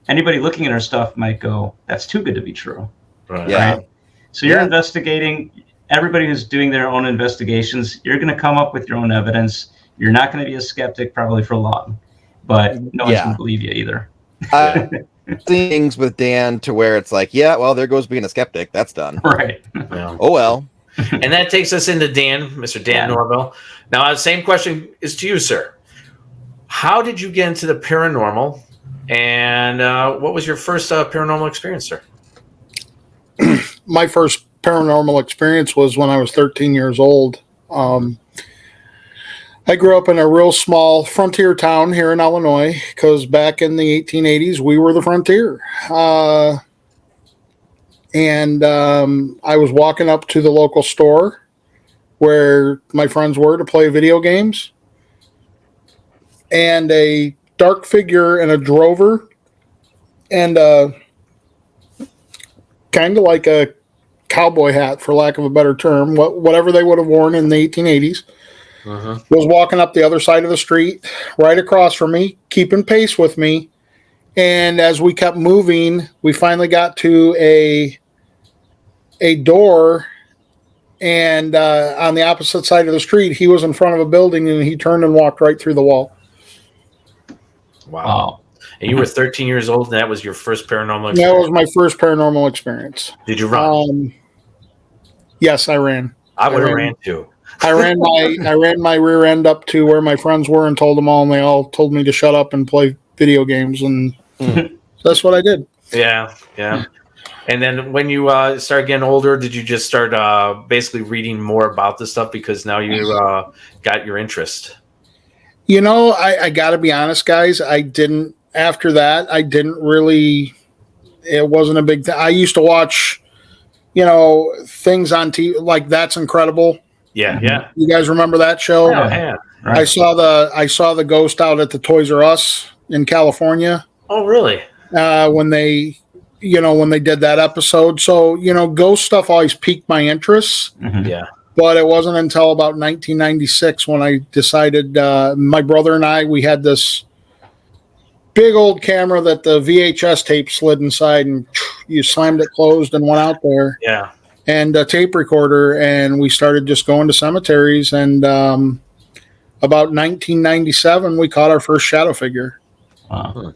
Anybody looking at our stuff might go, that's too good to be true. Right? So you're investigating. Everybody who's doing their own investigations, you're going to come up with your own evidence. You're not going to be a skeptic probably for long, but no one's going to believe you either. Things with Dan to where it's like, well, there goes being a skeptic. That's done. Right. Oh, well. And that takes us into Dan, Mr. Dan Norvell. Now, the same question is to you, sir. How did you get into the paranormal, and what was your first paranormal experience, sir? My first paranormal experience was when I was 13 years old. I grew up in a real small frontier town here in Illinois because back in the 1880s, we were the frontier. And I was walking up to the local store where my friends were to play video games. And a dark figure in a drover and kind of like a cowboy hat, for lack of a better term, whatever they would have worn in the 1880s, was walking up the other side of the street right across from me, keeping pace with me. And as we kept moving, we finally got to a door, and on the opposite side of the street, he was in front of a building, and he turned and walked right through the wall. Wow. And you were 13 years old, and that was your first paranormal experience? That was my first paranormal experience. Did you run? Yes, I ran. I would have ran too. I ran my rear end up to where my friends were and told them all, and they all told me to shut up and play video games, and that's what I did. Yeah. And then when you started getting older, did you just start basically reading more about this stuff because now you got your interest? I got to be honest, guys. After that, I didn't really, it wasn't a big thing. I used to watch things on TV, like That's Incredible. Yeah, yeah. You guys remember that show? Oh, yeah. Right. I saw the ghost out at the Toys R Us in California. Oh, really? When they did that episode. So, ghost stuff always piqued my interest. Mhm. Yeah. But it wasn't until about 1996 when I decided, my brother and I, we had this big old camera that the VHS tape slid inside, and you slammed it closed and went out there. Yeah. And a tape recorder, and we started just going to cemeteries. And about 1997, we caught our first shadow figure. Wow.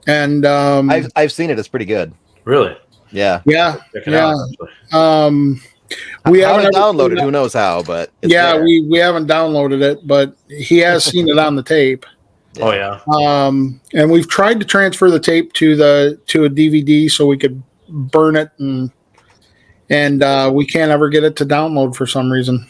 And I've seen it. It's pretty good. Really? Yeah. yeah, Check it yeah. out. We How haven't to ever download seen it? Who knows how? But it's yeah, there. we haven't downloaded it, but he has seen it on the tape. Oh, yeah. And we've tried to transfer the tape to a DVD so we could burn it, and we can't ever get it to download for some reason.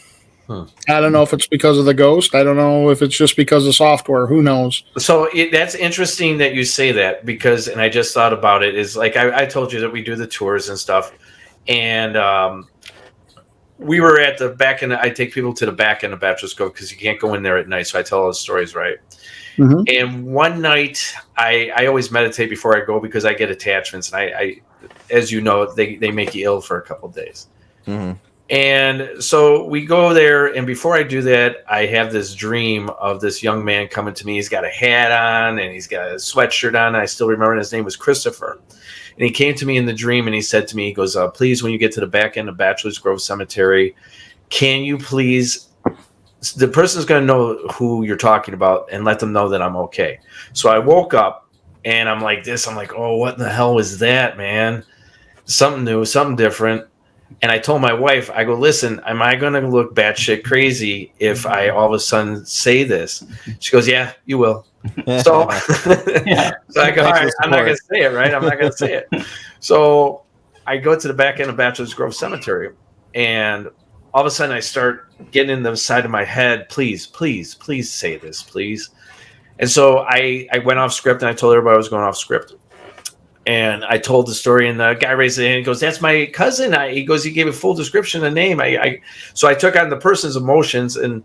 I don't know if it's because of the ghost. I don't know if it's just because of software. Who knows? So that's interesting that you say that, because, and I just thought about it, is like I told you that we do the tours and stuff, and we were at the back end. I take people to the back end of Bachelor's Cove because you can't go in there at night. So I tell all the stories, right? Mhm. And one night, I always meditate before I go because I get attachments, and I as you know, they make you ill for a couple of days. Mhm. And so we go there, and before I do that, I have this dream of this young man coming to me. He's got a hat on, and he's got a sweatshirt on. I still remember his name was Christopher. And he came to me in the dream, and he said to me, he goes, please, when you get to the back end of Bachelor's Grove Cemetery, can you please, the person's going to know who you're talking about, and let them know that I'm okay. So I woke up, and I'm like this. I'm like, oh, what in the hell was that, man? Something new, something different. And I told my wife, I go, listen, am I going to look batshit crazy if I all of a sudden say this? She goes, yeah, you will. So, Yeah. so I go, all right, I'm not going to say it, right? I'm not going to say it. So I go to the back end of Bachelor's Grove Cemetery, and all of a sudden I start getting in the side of my head, please, please, please say this, please. And so I went off script, and I told everybody I was going off script. And I told the story, and the guy raised his hand and goes, that's my cousin. He goes, he gave a full description and name. So I took on the person's emotions. And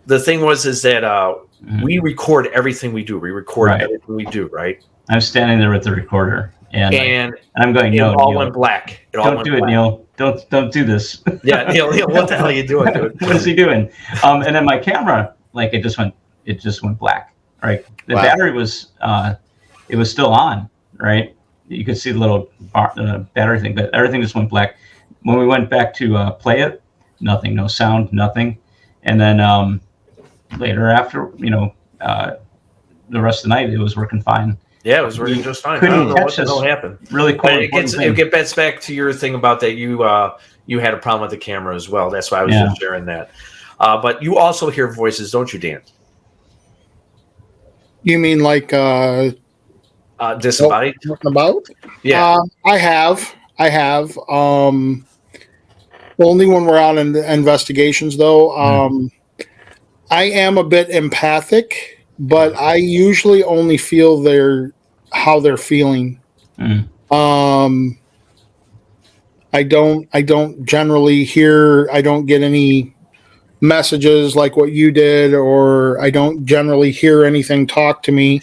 the thing was, is that we record everything we do. We record everything we do, right? I'm standing there with the recorder, and I'm going, it no, all Neal, went black. don't do it, Neal. Don't do this. Yeah, Neal, what the hell are you doing, dude? What is he doing? And then my camera, like it just went black. Right, the battery was it was still on. Right, you could see the little battery thing, but everything just went black. When we went back to play it, nothing, no sound, nothing. And then later, after the rest of the night, it was working fine. Yeah, it was working just fine. I Couldn't don't know what catch the hell us. happened. Really cool. But it gets back to your thing about that you had a problem with the camera as well. That's why I was just sharing that. But you also hear voices, don't you, Dan? You mean like disembodied? Talking about? Yeah. I have. Only when we're out in the investigations, though. I am a bit empathic, but I usually only feel how they're feeling. I don't generally hear. I don't get any messages like what you did, or I don't generally hear anything talk to me.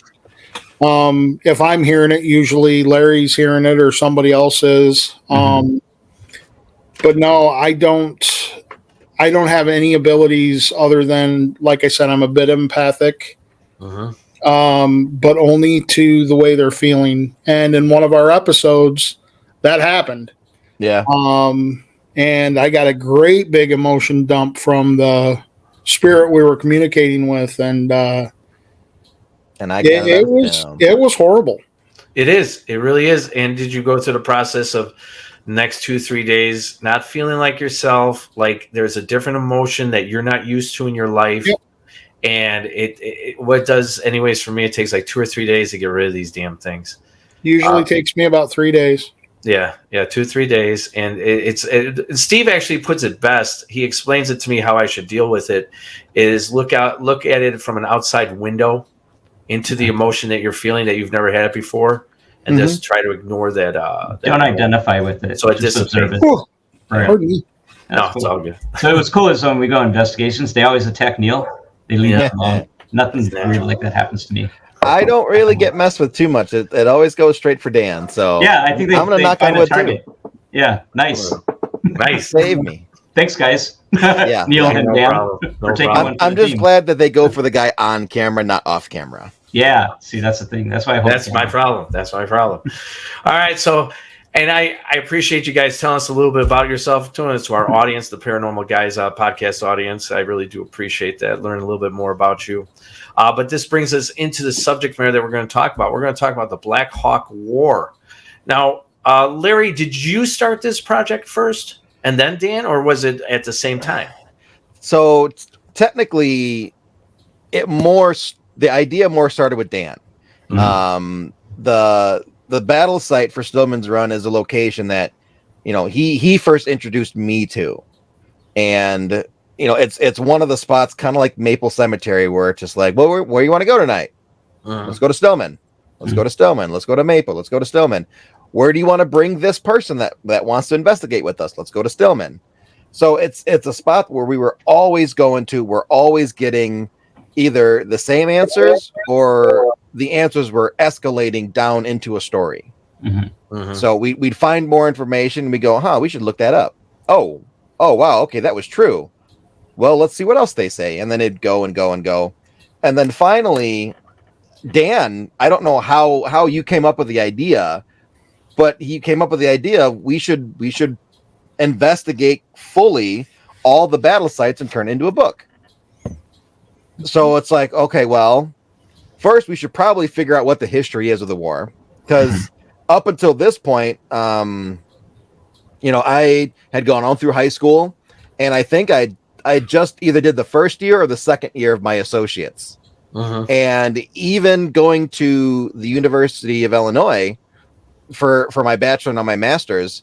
If I'm hearing it, usually Larry's hearing it or somebody else is. But no, I don't have any abilities other than, like I said, I'm a bit empathic, but only to the way they're feeling. And in one of our episodes, that happened. Yeah. And I got a great big emotion dump from the spirit we were communicating with, and it was horrible. It is. It really is. And did you go through the process of next 2-3 days not feeling like yourself, like there's a different emotion that you're not used to in your life? Yep. And it what it does anyways for me, it takes like 2 or 3 days to get rid of these damn things. Usually takes me about 3 days. Yeah, 2-3 days. And Steve actually puts it best. He explains it to me how I should deal with it, is look at it from an outside window into the emotion that you're feeling that you've never had it before, and just try to ignore that. Don't identify with it. So it just observe it. Cool. Right. Pardon me. No, it's all good. So what's cool is when we go investigations, they always attack Neal. They leave him alone. Nothing weird like that happens to me. I don't really get messed with too much. It always goes straight for Dan. So yeah, I think I'm gonna they knock find on a wood target. too. Yeah, nice. Nice. Save me. Thanks, guys. Yeah. Neal and No Dan problem. for taking problem. one for I'm the just team. glad that they go for the guy on camera, not off camera. Yeah, see, that's the thing. That's why I hope. That's my problem. That's my problem. All right, so, and I appreciate you guys telling us a little bit about yourself, to our audience, the Paranormal Guys podcast audience. I really do appreciate that, learn a little bit more about you. But this brings us into the subject matter that we're going to talk about. We're going to talk about the Black Hawk War. Now, Larry, did you start this project first and then Dan, or was it at the same time? So technically, the idea more started with Dan. Mm-hmm. The battle site for Stillman's Run is a location that, he first introduced me to, and it's one of the spots, kind of like Maple Cemetery, where it's just like, well, where you want to go tonight? Let's go to Stillman. Let's go to Stillman. Let's go to Maple. Let's go to Stillman. Where do you want to bring this person that wants to investigate with us? Let's go to Stillman. So it's a spot where we were always going to. We're always getting either the same answers or the answers were escalating down into a story. So we'd find more information and we go, we should look that up. Oh, wow. Okay. That was true. Well, let's see what else they say. And then it'd go and go and go. And then finally, Dan, I don't know how you came up with the idea, but he came up with the idea we should investigate fully all the battle sites and turn it into a book. So it's like, okay, well, first we should probably figure out what the history is of the war, because up until this point, I had gone on through high school, and I think I just either did the first year or the second year of my associates. And even going to the University of Illinois for my bachelor and on my master's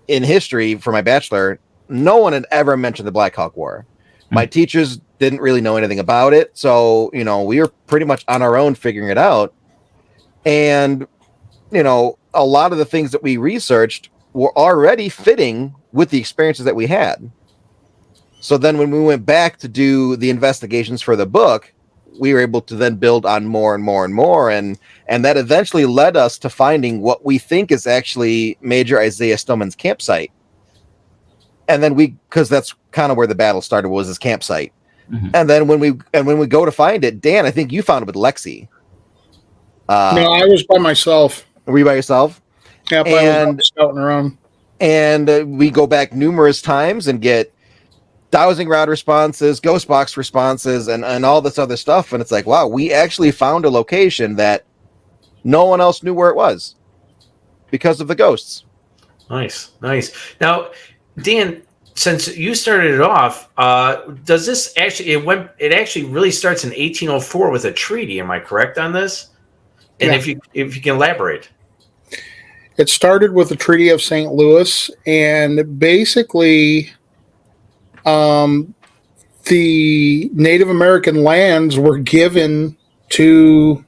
in history for my bachelor, no one had ever mentioned the Black Hawk War. My teachers didn't really know anything about it. So, we were pretty much on our own figuring it out. And, a lot of the things that we researched were already fitting with the experiences that we had. So then when we went back to do the investigations for the book, we were able to then build on more and more and more. And that eventually led us to finding what we think is actually Major Isaiah Stillman's campsite. And then because that's kind of where the battle started, was his campsite. And then when we go to find it, Dan, I think you found it with Lexi. No, I was by myself. Were you by yourself? Yeah, I was scouting around. And we go back numerous times and get dowsing rod responses, ghost box responses, and all this other stuff. And it's like, wow, we actually found a location that no one else knew where it was because of the ghosts. Nice. Now, Dan, since you started it off, does this actually it actually really starts in 1804 with a treaty? Am I correct on this? And if you can elaborate. It started with the Treaty of St. Louis, and basically the Native American lands were given to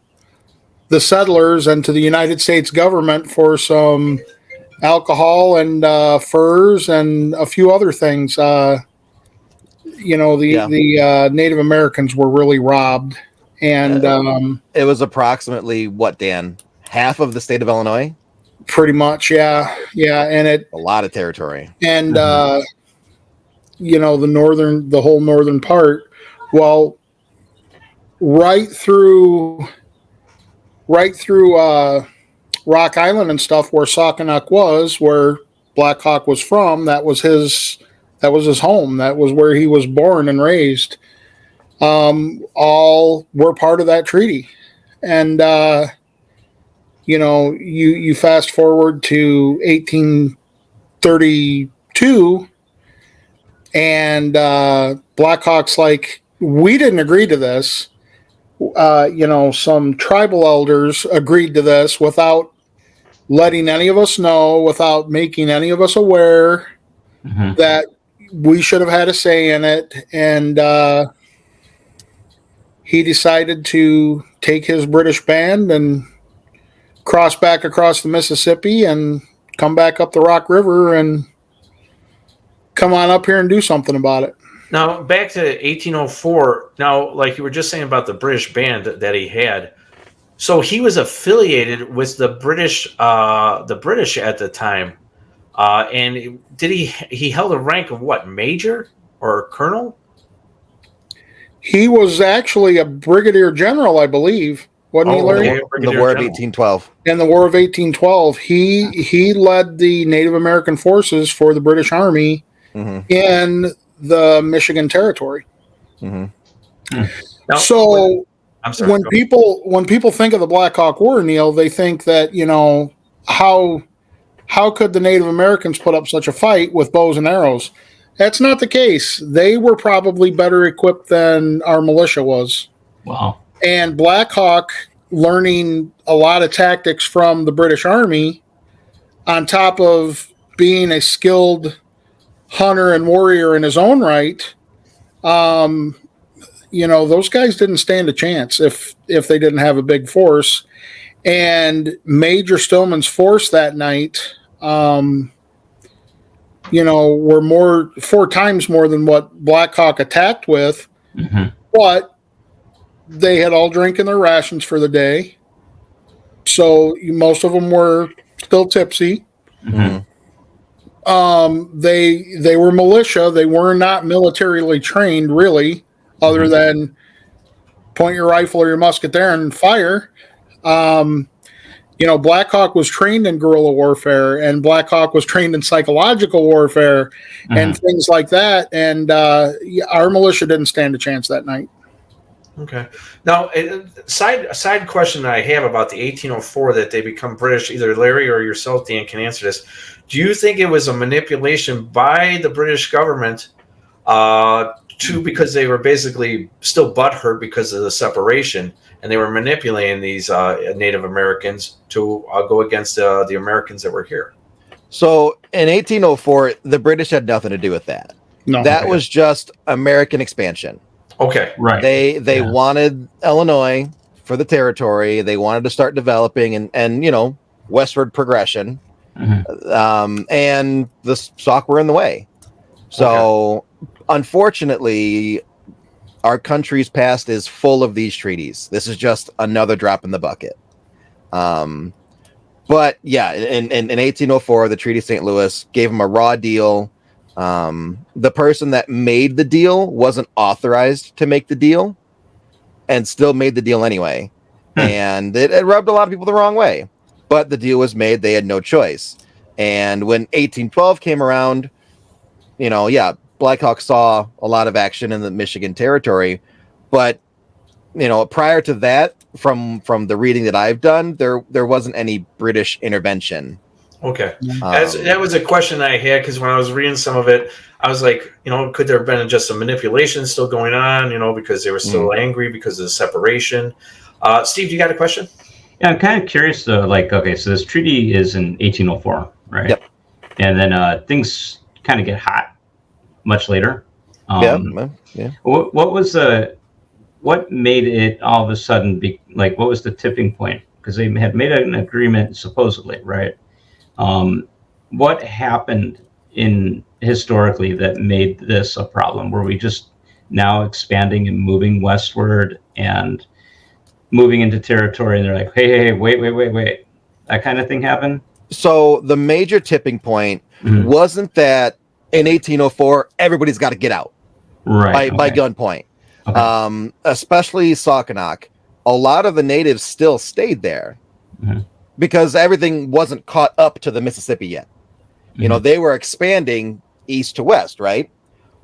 the settlers and to the United States government for some alcohol and furs and a few other things. The Native Americans were really robbed. And it was approximately what, Dan? Half of the state of Illinois? Pretty much, yeah. And a lot of territory. And the whole northern part. Well, right through Rock Island and stuff, where Sockanuck was, where Black Hawk was from, that was his home. That was where he was born and raised. All were part of that treaty. And you fast forward to 1832, and Black Hawk's like, we didn't agree to this. Some tribal elders agreed to this without letting any of us know, without making any of us aware that we should have had a say in it. And he decided to take his British band and cross back across the Mississippi and come back up the Rock River and come on up here and do something about it. Now, back to 1804. Now, like you were just saying about the British band that he had. So he was affiliated with the British at the time. And did he held a rank of what, major or colonel? He was actually a brigadier general, I believe. Wasn't he, Larry? In the War of 1812. In the War of 1812, he led the Native American forces for the British Army in the Michigan Territory. Now, So I'm sorry, when people think of the Black Hawk War, Neal, they think that, how could the Native Americans put up such a fight with bows and arrows? That's not the case. They were probably better equipped than our militia was. Wow. And Black Hawk, learning a lot of tactics from the British Army, on top of being a skilled hunter and warrior in his own right, those guys didn't stand a chance if they didn't have a big force. And Major Stillman's force that night, were 4 times more than what Black Hawk attacked with. But they had all drinking their rations for the day. So most of them were still tipsy. They were militia. They were not militarily trained, really, other than point your rifle or your musket there and fire. Black Hawk was trained in guerrilla warfare, and Black Hawk was trained in psychological warfare and things like that. And our militia didn't stand a chance that night. Okay. Now, a side question that I have about the 1804 that they become British, either Larry or yourself, Dan, can answer this. Do you think it was a manipulation by the British government because they were basically still butthurt because of the separation, and they were manipulating these Native Americans to go against the Americans that were here? So in 1804, the British had nothing to do with that. No. That was just American expansion. Okay. Right. They wanted Illinois for the territory. They wanted to start developing and westward progression. And the Sauk were in the way. So unfortunately, our country's past is full of these treaties. This is just another drop in the bucket. But yeah, in 1804, the Treaty of St. Louis gave them a raw deal. The person that made the deal wasn't authorized to make the deal and still made the deal anyway. And it rubbed a lot of people the wrong way. But the deal was made. They had no choice. And when 1812 came around, Black Hawk saw a lot of action in the Michigan Territory. But, prior to that, from the reading that I've done, there wasn't any British intervention. Okay. That was a question I had, because when I was reading some of it, I was like, could there have been just some manipulation still going on, because they were still angry because of the separation? Steve, you got a question? Yeah, I'm kind of curious though. So this treaty is in 1804, right? Yep. And then things kind of get hot much later. Yeah. What made it all of a sudden be what was the tipping point? Because they had made an agreement supposedly, right? What happened historically that made this a problem? Were we just now expanding and moving westward and moving into territory, and they're like, hey, wait, that kind of thing happened? So the major tipping point wasn't that in 1804 everybody's got to get out by gunpoint. Okay. Especially Saukenok, a lot of the natives still stayed there because everything wasn't caught up to the Mississippi yet. They were expanding east to west, right?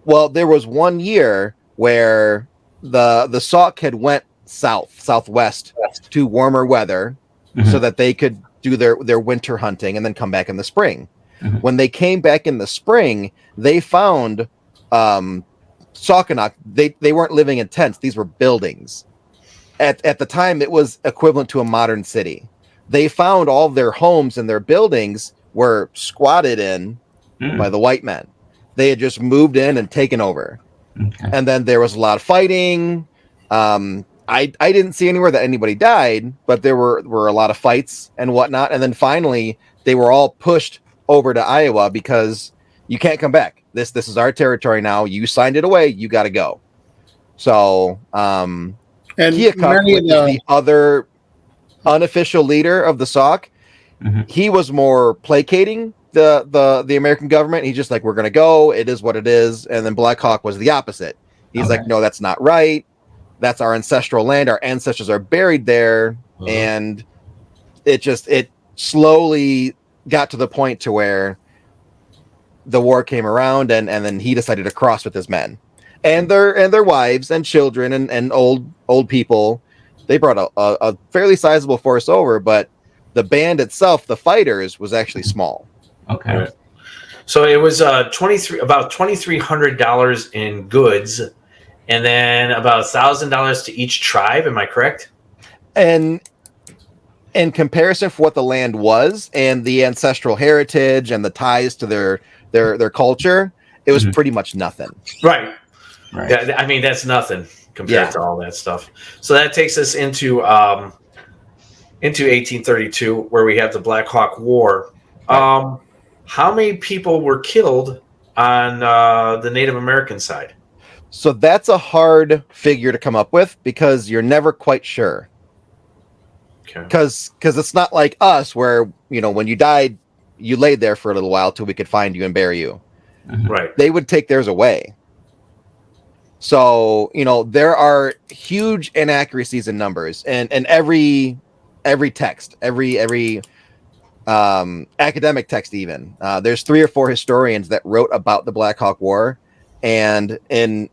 Well, there was one year where the Sauk had went southwest to warmer weather so that they could do their winter hunting and then come back in the spring. When they came back in the spring, they found Saukenok. They weren't living in tents. These were buildings. At the time, it was equivalent to a modern city. They found all their homes and their buildings were squatted in by the white men. They had just moved in and taken over. And then there was a lot of fighting. I didn't see anywhere that anybody died, but there were a lot of fights and whatnot. And then finally, they were all pushed over to Iowa because you can't come back. This is our territory now. You signed it away. You got to go. So, And Keokuk, which is the other unofficial leader of the Sauk, he was more placating the American government. He's just like, we're going to go. It is what it is. And then Black Hawk was the opposite. He's like, no, that's not right. That's our ancestral land. Our ancestors are buried there. And it slowly got to the point to where the war came around, and then he decided to cross with his men and their wives and children and old people. They brought a fairly sizable force over, but the band itself, the fighters, was actually small. Okay. Right. So it was about $2,300 in goods, and then about $1,000 to each tribe. Am I correct? And in comparison for what the land was and the ancestral heritage and the ties to their culture, it was pretty much nothing. Right. Yeah, I mean, that's nothing compared to all that stuff. So that takes us into 1832, where we have the Black Hawk War. How many people were killed on the Native American side? So that's a hard figure to come up with because you're never quite sure. Okay. Because it's not like us where, when you died, you laid there for a little while till we could find you and bury you. Right. They would take theirs away. So, there are huge inaccuracies in numbers, and every text, every academic text, even there's 3 or 4 historians that wrote about the Black Hawk War, and in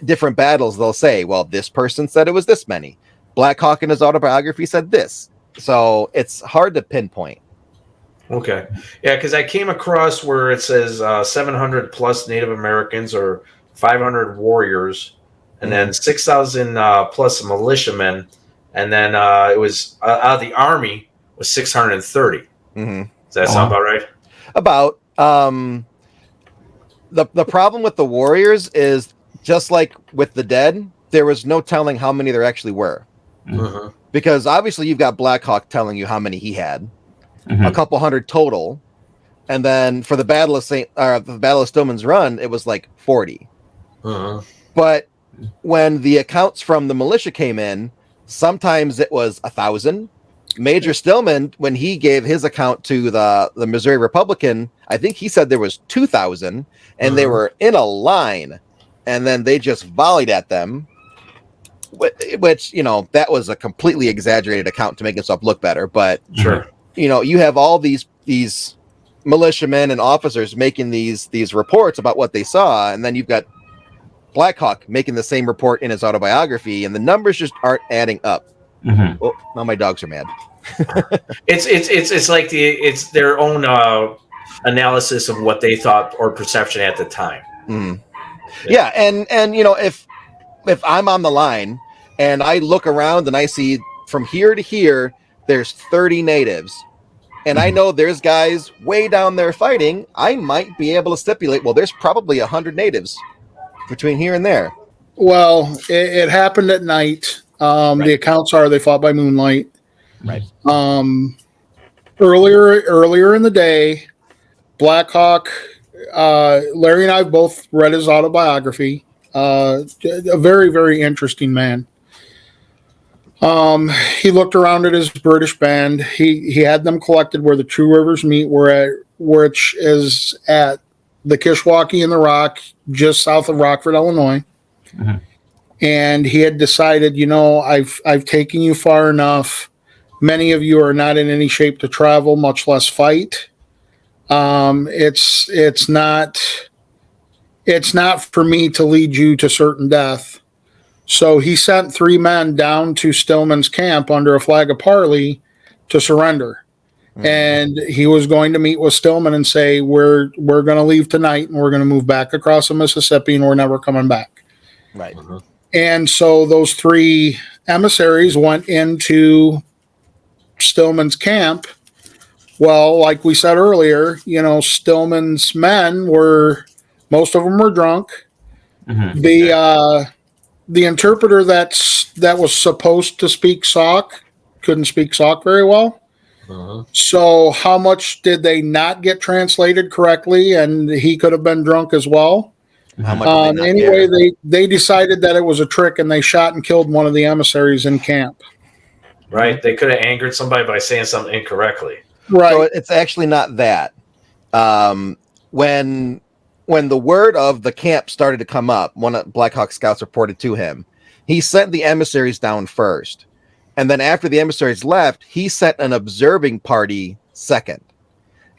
different battles they'll say, well, this person said it was this many. Black Hawk in his autobiography said this. So it's hard to pinpoint. Okay. Yeah, because I came across where it says 700 plus Native Americans or 500 warriors, and then 6,000 plus militiamen, and then it was out of the army was 630. Does that sound about right? About the problem with the warriors is just like with the dead, there was no telling how many there actually were. Because obviously you've got Black Hawk telling you how many he had, a couple hundred total, and then for the Battle of Stillman's Run, it was like 40. But when the accounts from the militia came in, sometimes it was 1,000. Major Stillman, when he gave his account to the Missouri Republican, I think he said there was 2,000, and they were in a line, and then they just volleyed at them. Which that was a completely exaggerated account to make himself look better, but you have all these militiamen and officers making these reports about what they saw, and then you've got Black Hawk making the same report in his autobiography, and the numbers just aren't adding up. Oh, now my dogs are mad. It's like it's their own analysis of what they thought or perception at the time. Yeah, and if I'm on the line and I look around and I see from here to here, there's 30 natives, and I know there's guys way down there fighting, I might be able to stipulate, well, there's probably 100 natives between here and there. Well, it happened at night. The accounts are they fought by moonlight. Right. Earlier in the day, Black Hawk, Larry and I have both read his autobiography. A very, very interesting man. He looked around at his British band. He had them collected where the two rivers meet, which is at the Kishwaukee and the Rock, just south of Rockford, Illinois. And he had decided, I've taken you far enough. Many of you are not in any shape to travel, much less fight. It's not for me to lead you to certain death. So he sent 3 men down to Stillman's camp under a flag of parley to surrender. And he was going to meet with Stillman and say, we're going to leave tonight and we're going to move back across the Mississippi and we're never coming back. Right. And so those 3 emissaries went into Stillman's camp. Well, like we said earlier, Stillman's men most of them were drunk. the interpreter that was supposed to speak Sauk couldn't speak Sauk very well. So how much did they not get translated correctly? And he could have been drunk as well. How much did they not Anyway, care? they decided that it was a trick, and they shot and killed one of the emissaries in camp. Right. They could have angered somebody by saying something incorrectly. Right. So it's actually not that. When the word of the camp started to come up, one of Black Hawk scouts reported to him. He sent the emissaries down first. And then after the emissaries left, he sent an observing party second.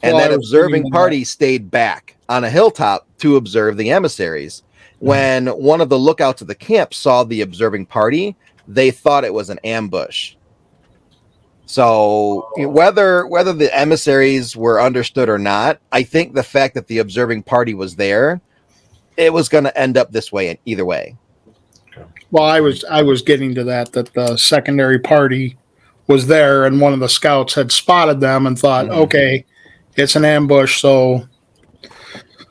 And that observing party stayed back on a hilltop to observe the emissaries. When one of the lookouts of the camp saw the observing party, they thought it was an ambush. So whether the emissaries were understood or not, I think the fact that the observing party was there, it was going to end up this way either way. Well, I was getting to that the secondary party was there, and one of the scouts had spotted them and thought, okay, it's an ambush. So,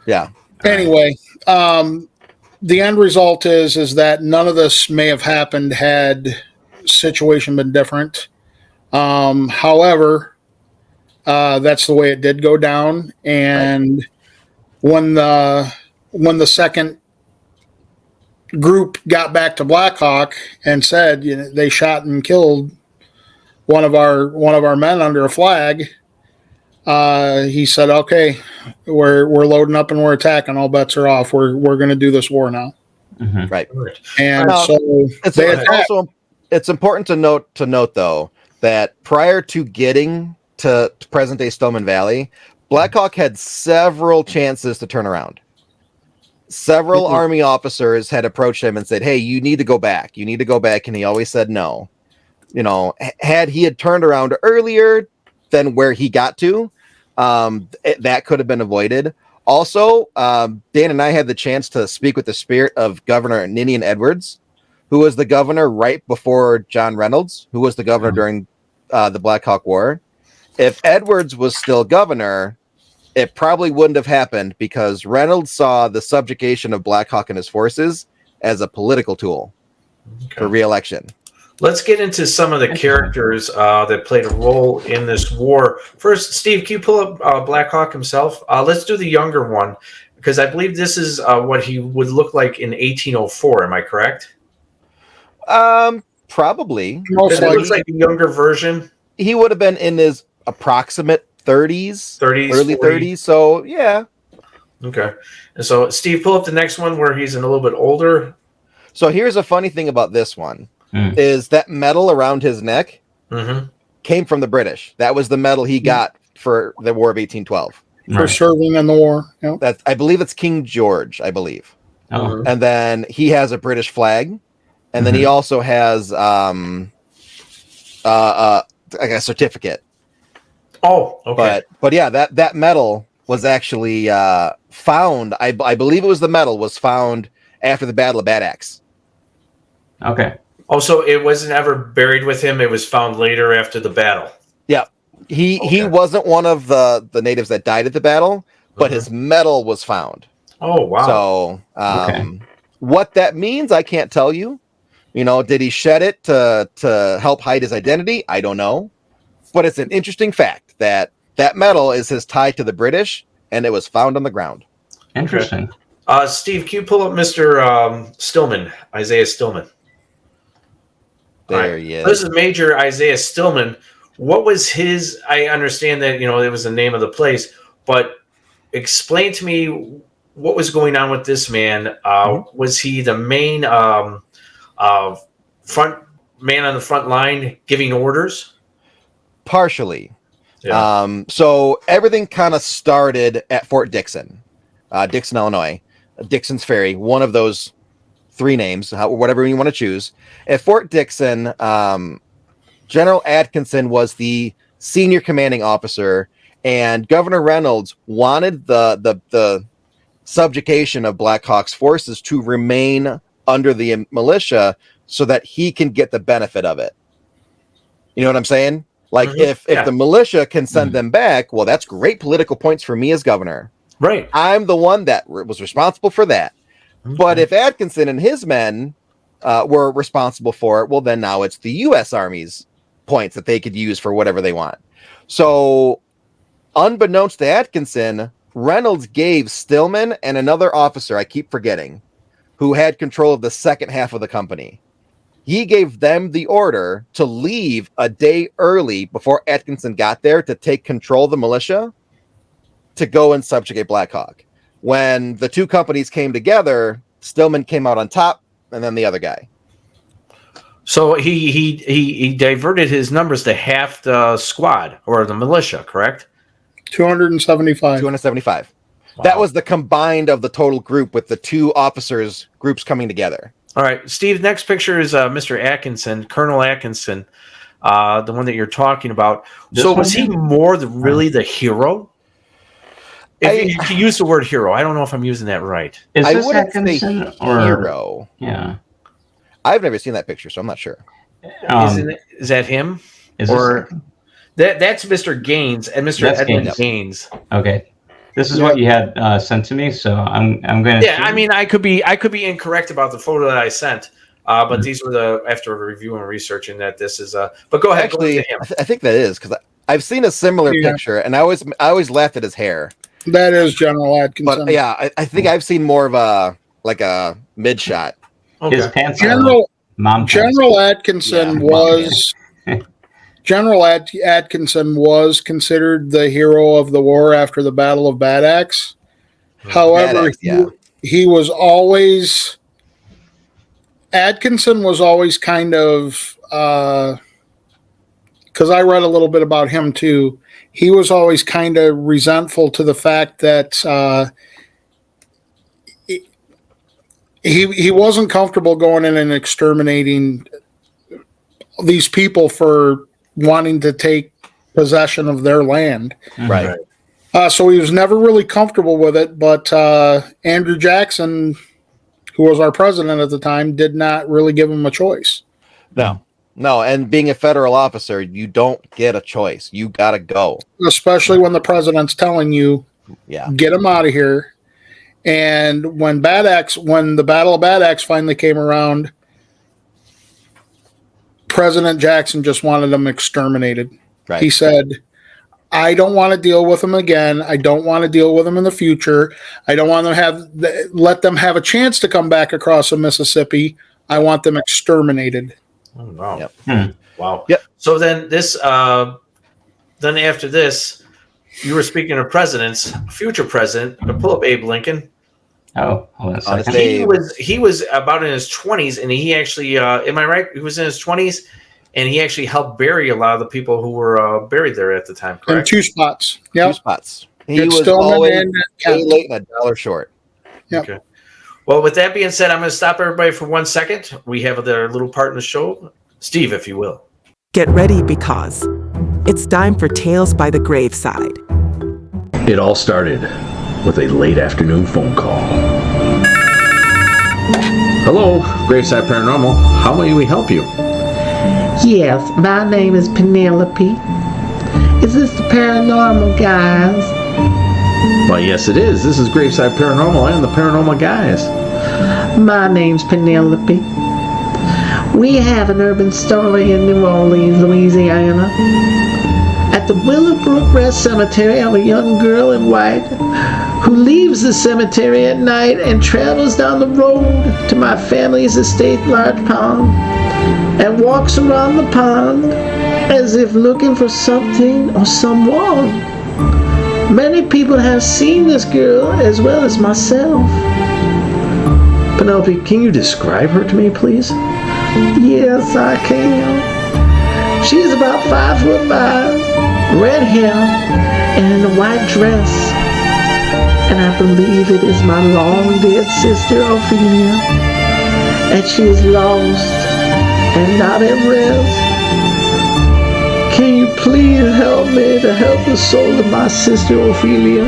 yeah. Anyway, the end result is that none of this may have happened had situation been different. However, that's the way it did go down, and when the second group got back to Blackhawk and said, they shot and killed one of our men under a flag, he said, okay, we're loading up and we're attacking. All bets are off. We're going to do this war now. Right. And so it's important to note though that prior to getting to present day Stillman Valley, Blackhawk had several chances to turn around. Several Army officers had approached him and said, hey, you need to go back. You need to go back. And he always said no. Had he turned around earlier than where he got to, that could have been avoided. Also, Dan and I had the chance to speak with the spirit of Governor Ninian Edwards, who was the governor right before John Reynolds, who was the governor during the Black Hawk War. If Edwards was still governor, it probably wouldn't have happened because Reynolds saw the subjugation of Black Hawk and his forces as a political tool for re-election. Let's get into some of the characters that played a role in this war. First, Steve, can you pull up Black Hawk himself? Let's do the younger one, because I believe this is what he would look like in 1804. Am I correct? Probably. It looks like a younger version. He would have been in his approximate 30s, early 40s. 30s. So, yeah. Okay. And so, Steve, pull up the next one where he's a little bit older. So here's a funny thing about this one. Is that medal around his neck came from the British. That was the medal he got for the War of 1812. For serving in the war. Yep. I believe it's King George, I believe. And then he has a British flag. And then he also has like a certificate. Oh, okay. But yeah, that medal was actually found. I believe it was the medal was found after the Battle of Bad Axe. Okay. Oh, so it wasn't ever buried with him. It was found later after the battle. Yeah. He wasn't one of the natives that died at the battle, but his medal was found. Oh, wow. So what that means, I can't tell you. Did he shed it to help hide his identity? I don't know. But it's an interesting fact that medal is his tie to the British, and it was found on the ground. Interesting. Steve, can you pull up Mr. Stillman, Isaiah Stillman? There he is. This is Major Isaiah Stillman. What was his? I understand that it was the name of the place, but explain to me what was going on with this man. Was he the main front man on the front line giving orders? Partially. Yeah. So everything kind of started at Fort Dixon, Illinois, Dixon's Ferry, one of those three names, whatever you want to choose. At Fort Dixon, General Atkinson was the senior commanding officer, and Governor Reynolds wanted the subjugation of Black Hawk's forces to remain under the militia so that he can get the benefit of it. You know what I'm saying? Like if the militia can send them back, well, that's great political points for me as governor. Right. I'm the one that was responsible for that. But if Atkinson and his men were responsible for it. Well, then now it's the U.S. Army's points that they could use for whatever they want. So, unbeknownst to Atkinson, Reynolds gave Stillman and another officer, I keep forgetting, who had control of the second half of the company. He gave them the order to leave a day early before Atkinson got there to take control of the militia to go and subjugate Black Hawk. When the two companies came together, Stillman came out on top, and then the other guy. So he diverted his numbers to half the squad or the militia, correct? 275. 275. Wow. That was the combined of the total group with the two officers groups coming together. All right, Steve, next picture is Mr. Atkinson, Colonel Atkinson, the one that you're talking about. So was he really the hero? If you use the word hero, I don't know if I'm using that right. Is I this wouldn't say Atkinson or hero. Yeah. I've never seen that picture, so I'm not sure. Is that him? Is Or that's Mr. Gaines and Mr. That's Edmund Gaines. Okay. This is what you had sent to me, so I'm going to. Yeah, I mean, I could be incorrect about the photo that I sent, but these were after review and researching that this is. But go ahead. Actually, go to him. I think that is because I've seen a similar picture, and I always laughed at his hair. That is General Atkinson. But yeah, I think I've seen more of a mid shot. Okay. His pants. General Yeah, Atkinson was. General Atkinson was considered the hero of the war after the Battle of Bad Axe. However, he was always Atkinson was always kind of because I read a little bit about him too. He was always kind of resentful to the fact that he wasn't comfortable going in and exterminating these people for wanting to take possession of their land. Right. So he was never really comfortable with it, but Andrew Jackson, who was our president at the time, did not really give him a choice. No, and being a federal officer, you don't get a choice. You got to go. Especially when the president's telling you, get him out of here. And when the Battle of Bad Axe finally came around, President Jackson just wanted them exterminated. Right. He said, I don't want to deal with them again. I don't want to deal with them in the future. I don't want to let them have a chance to come back across the Mississippi. I want them exterminated. Oh, wow. Yep. Wow. Yep. So then then after this, you were speaking of presidents, future president, pull up Abe Lincoln. Oh, hold on a second. He was about in his 20s, and he actually, am I right? He was in his 20s, and he actually helped bury a lot of the people who were buried there at the time, correct? In 2 spots. Yeah. 2 spots. He was always late and a dollar short. Yep. Okay. Well, with that being said, I'm going to stop everybody for 1 second. We have their little part in the show. Steve, if you will. Get ready because it's time for Tales by the Graveside. It all started with a late afternoon phone call. Hello, Graveside Paranormal. How may we help you? Yes, my name is Penelope. Is this the Paranormal guys? Why, yes, it is. This is Graveside Paranormal and the Paranormal Guys. My name's Penelope. We have an urban story in New Orleans, Louisiana. At the Willowbrook Rest Cemetery of a young girl in white who leaves the cemetery at night and travels down the road to my family's estate large pond and walks around the pond as if looking for something or someone. Many people have seen this girl as well as myself. Penelope, can you describe her to me, please? Yes, I can. She's about 5'5", red hair, and in a white dress. And I believe it is my long-dead sister, Ophelia, and she is lost and not at rest. Can you please help me to help the soul of my sister, Ophelia?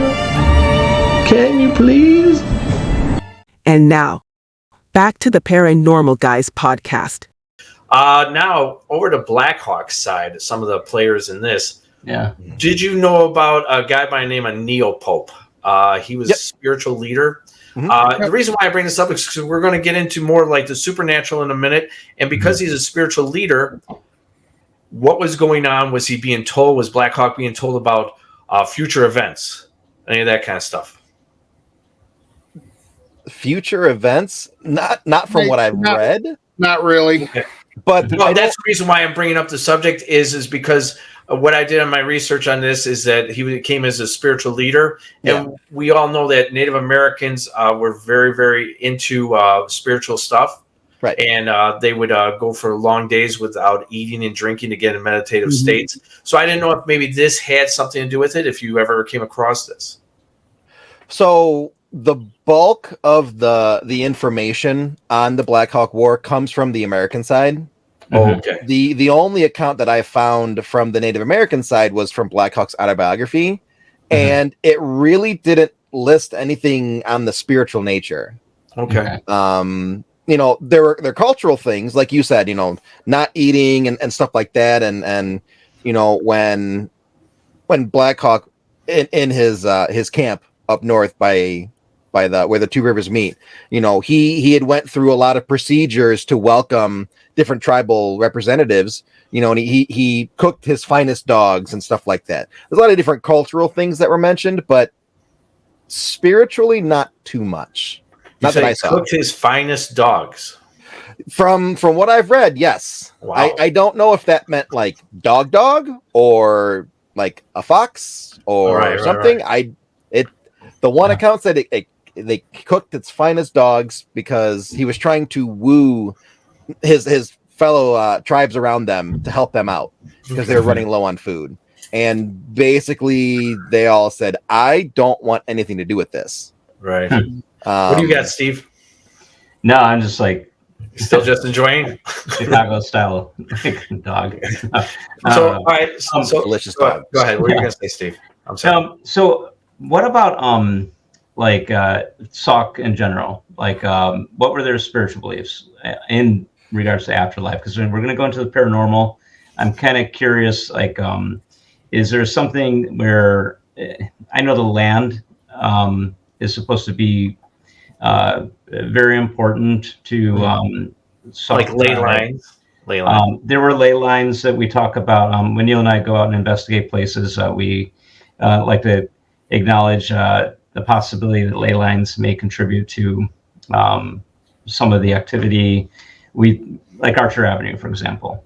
Can you please? And now, back to the Paranormal Guys podcast. Now, over to Blackhawk's side, some of the players in this. Yeah. Did you know about a guy by the name of Neil Pope? He was a spiritual leader. The reason why I bring this up is because we're going to get into more like the supernatural in a minute. And because he's a spiritual leader, what was going on? Was he being told? Was Black Hawk being told about future events? Any of that kind of stuff? Future events? Not from what I've read. Not really. Okay. But well, that's the reason why I'm bringing up the subject is because what I did on my research on this is that he came as a spiritual leader. And we all know that Native Americans were very, very into spiritual stuff. Right. And they would go for long days without eating and drinking to get in meditative states. So I didn't know if maybe this had something to do with it, if you ever came across this. So the bulk of the information on the Black Hawk War comes from the American side. Oh, okay. The only account that I found from the Native American side was from Black Hawk's autobiography, and it really didn't list anything on the spiritual nature. Okay. You know, there were cultural things, like you said, you know, not eating and stuff like that, and you know, when Black Hawk in his camp up north by where the two rivers meet, you know, he had went through a lot of procedures to welcome different tribal representatives, you know, and he cooked his finest dogs and stuff like that. There's a lot of different cultural things that were mentioned, but spiritually not too much. Not that I saw. Cooked his finest dogs. From what I've read, yes. Wow. I don't know if that meant like dog or like a fox or something. Right. The one account said they cooked its finest dogs because he was trying to woo his fellow tribes around them to help them out because they were running low on food. And basically they all said, I don't want anything to do with this. Right. What do you got, Steve? No, I'm just like still just enjoying Chicago style dog. So all right, so delicious dog. Go ahead. What are you gonna say, Steve? I'm sorry. So what about like Sauk in general? Like what were their spiritual beliefs in regards to afterlife? Because we're going to go into the paranormal. I'm kind of curious, like is there something where I know the land is supposed to be very important to like ley lines. There were ley lines that we talk about when Neal and I go out and investigate places. We like to acknowledge the possibility that ley lines may contribute to some of the activity. We like Archer Avenue, for example.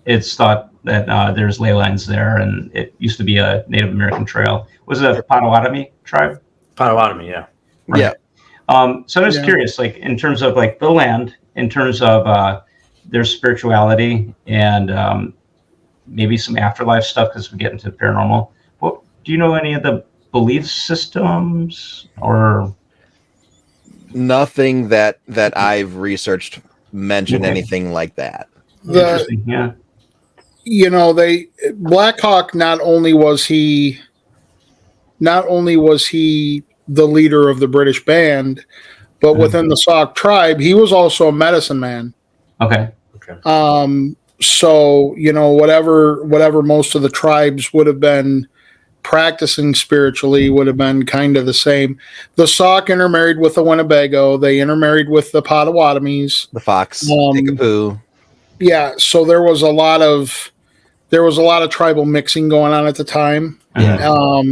It's thought that there's ley lines there, and it used to be a Native American trail. Was it a Potawatomi tribe? Potawatomi, yeah. Right. Yeah. So I'm just curious, like in terms of like the land, in terms of their spirituality, and maybe some afterlife stuff, because we get into paranormal. What do you know? Any of the belief systems or nothing that I've researched mentioned anything like that. Interesting, yeah. You know, Black Hawk not only was he the leader of the British band, but within the Sauk tribe, he was also a medicine man. Okay. So, you know, whatever most of the tribes would have been practicing spiritually would have been kind of the same. The Sauk intermarried with the Winnebago. They intermarried with the Potawatomis. The Fox. Kickapoo. Yeah. So there was a lot of tribal mixing going on at the time. Yeah.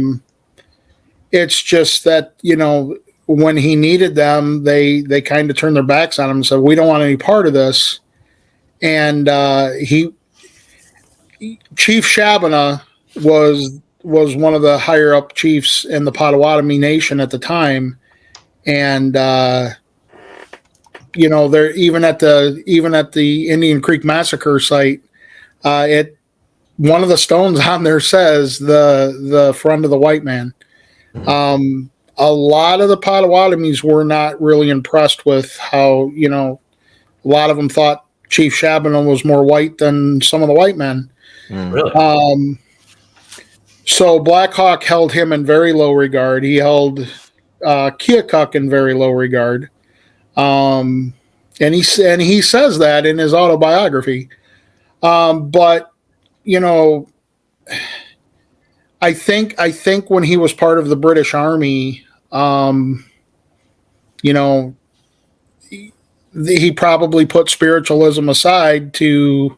It's just that, you know, when he needed them, they kind of turned their backs on him and said, we don't want any part of this. And Chief Shabana was one of the higher up chiefs in the Potawatomi Nation at the time. And, you know, they're even at the Indian Creek Massacre site, one of the stones on there says the friend of the white man. A lot of the Potawatomis were not really impressed with how, you know, a lot of them thought Chief Shabana was more white than some of the white men. Really? So Black Hawk held him in very low regard. He held Keokuk in very low regard. And he says that in his autobiography. But, you know, I think when he was part of the British Army, you know, he probably put spiritualism aside to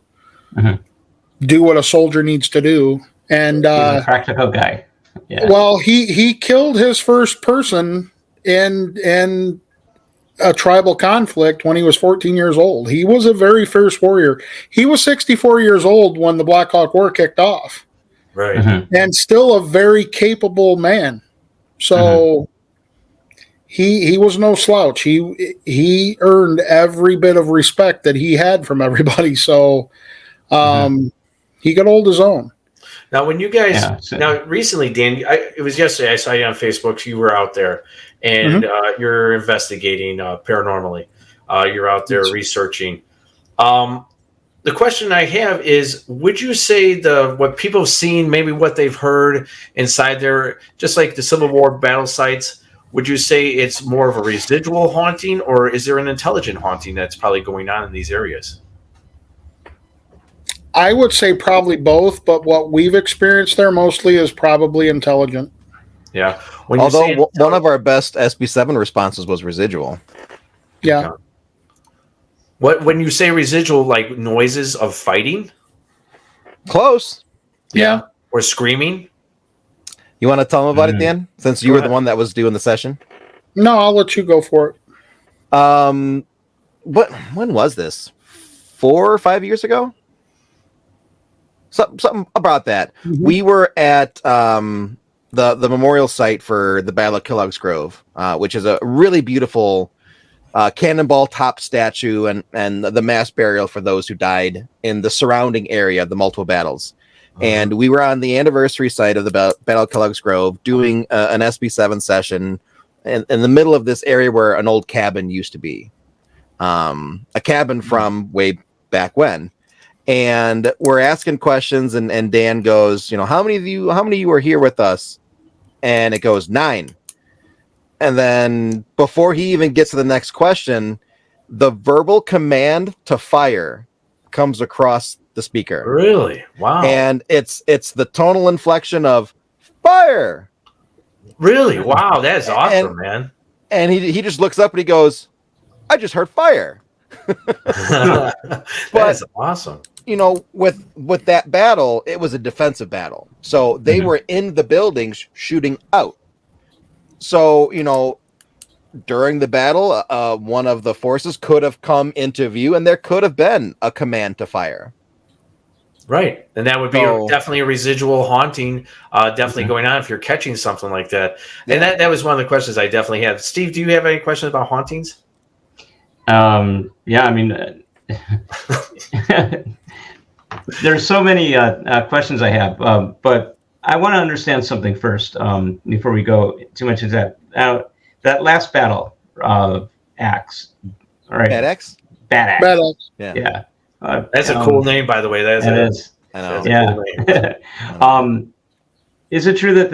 do what a soldier needs to do. And He's a practical guy. Yeah. well, he killed his first person in a tribal conflict when he was 14 years old. He was a very fierce warrior. He was 64 years old when the Black Hawk War kicked off. Right. And still a very capable man. So he was no slouch. He earned every bit of respect that he had from everybody. So he could hold his own. Now, when you guys recently, Dan, it was yesterday. I saw you on Facebook. You were out there, and you're investigating paranormally. You're out there researching. The question I have is: would you say what people have seen, maybe what they've heard inside there, just like the Civil War battle sites? Would you say it's more of a residual haunting, or is there an intelligent haunting that's probably going on in these areas? I would say probably both, but what we've experienced there mostly is probably intelligent. Yeah. Although one of our best SB7 responses was residual. Yeah. When you say residual, like noises of fighting? Close. Yeah. Or screaming? You want to tell them about it, Dan? Since you were the one that was doing the session? No, I'll let you go for it. When was this? 4 or 5 years ago? Something about that. We were at the memorial site for the Battle of Kellogg's Grove, which is a really beautiful cannonball top statue and the mass burial for those who died in the surrounding area of the multiple battles. And we were on the anniversary site of the Battle of Kellogg's Grove doing an SB7 session in the middle of this area where an old cabin used to be. A cabin from way back when. And we're asking questions, and Dan goes, how many of you are here with us? And it goes 9. And then before he even gets to the next question, the verbal command to fire comes across the speaker. Really? Wow. And it's the tonal inflection of fire. Really? Wow, that's awesome, man. And he just looks up and he goes, I just heard fire. That's awesome. With that battle, it was a defensive battle. So they were in the buildings shooting out. So, during the battle, one of the forces could have come into view and there could have been a command to fire. Right. And that would be definitely a residual haunting definitely going on if you're catching something like that. And that was one of the questions I definitely had. Steve, do you have any questions about hauntings? Yeah, I mean, there's so many questions I have, but I want to understand something first before we go too much into that. That last battle, Axe, all right? Bad Axe? Bad Axe. Bad Axe. Yeah. That's a cool name, by the way. That is. I know. That's a cool name. Is it true that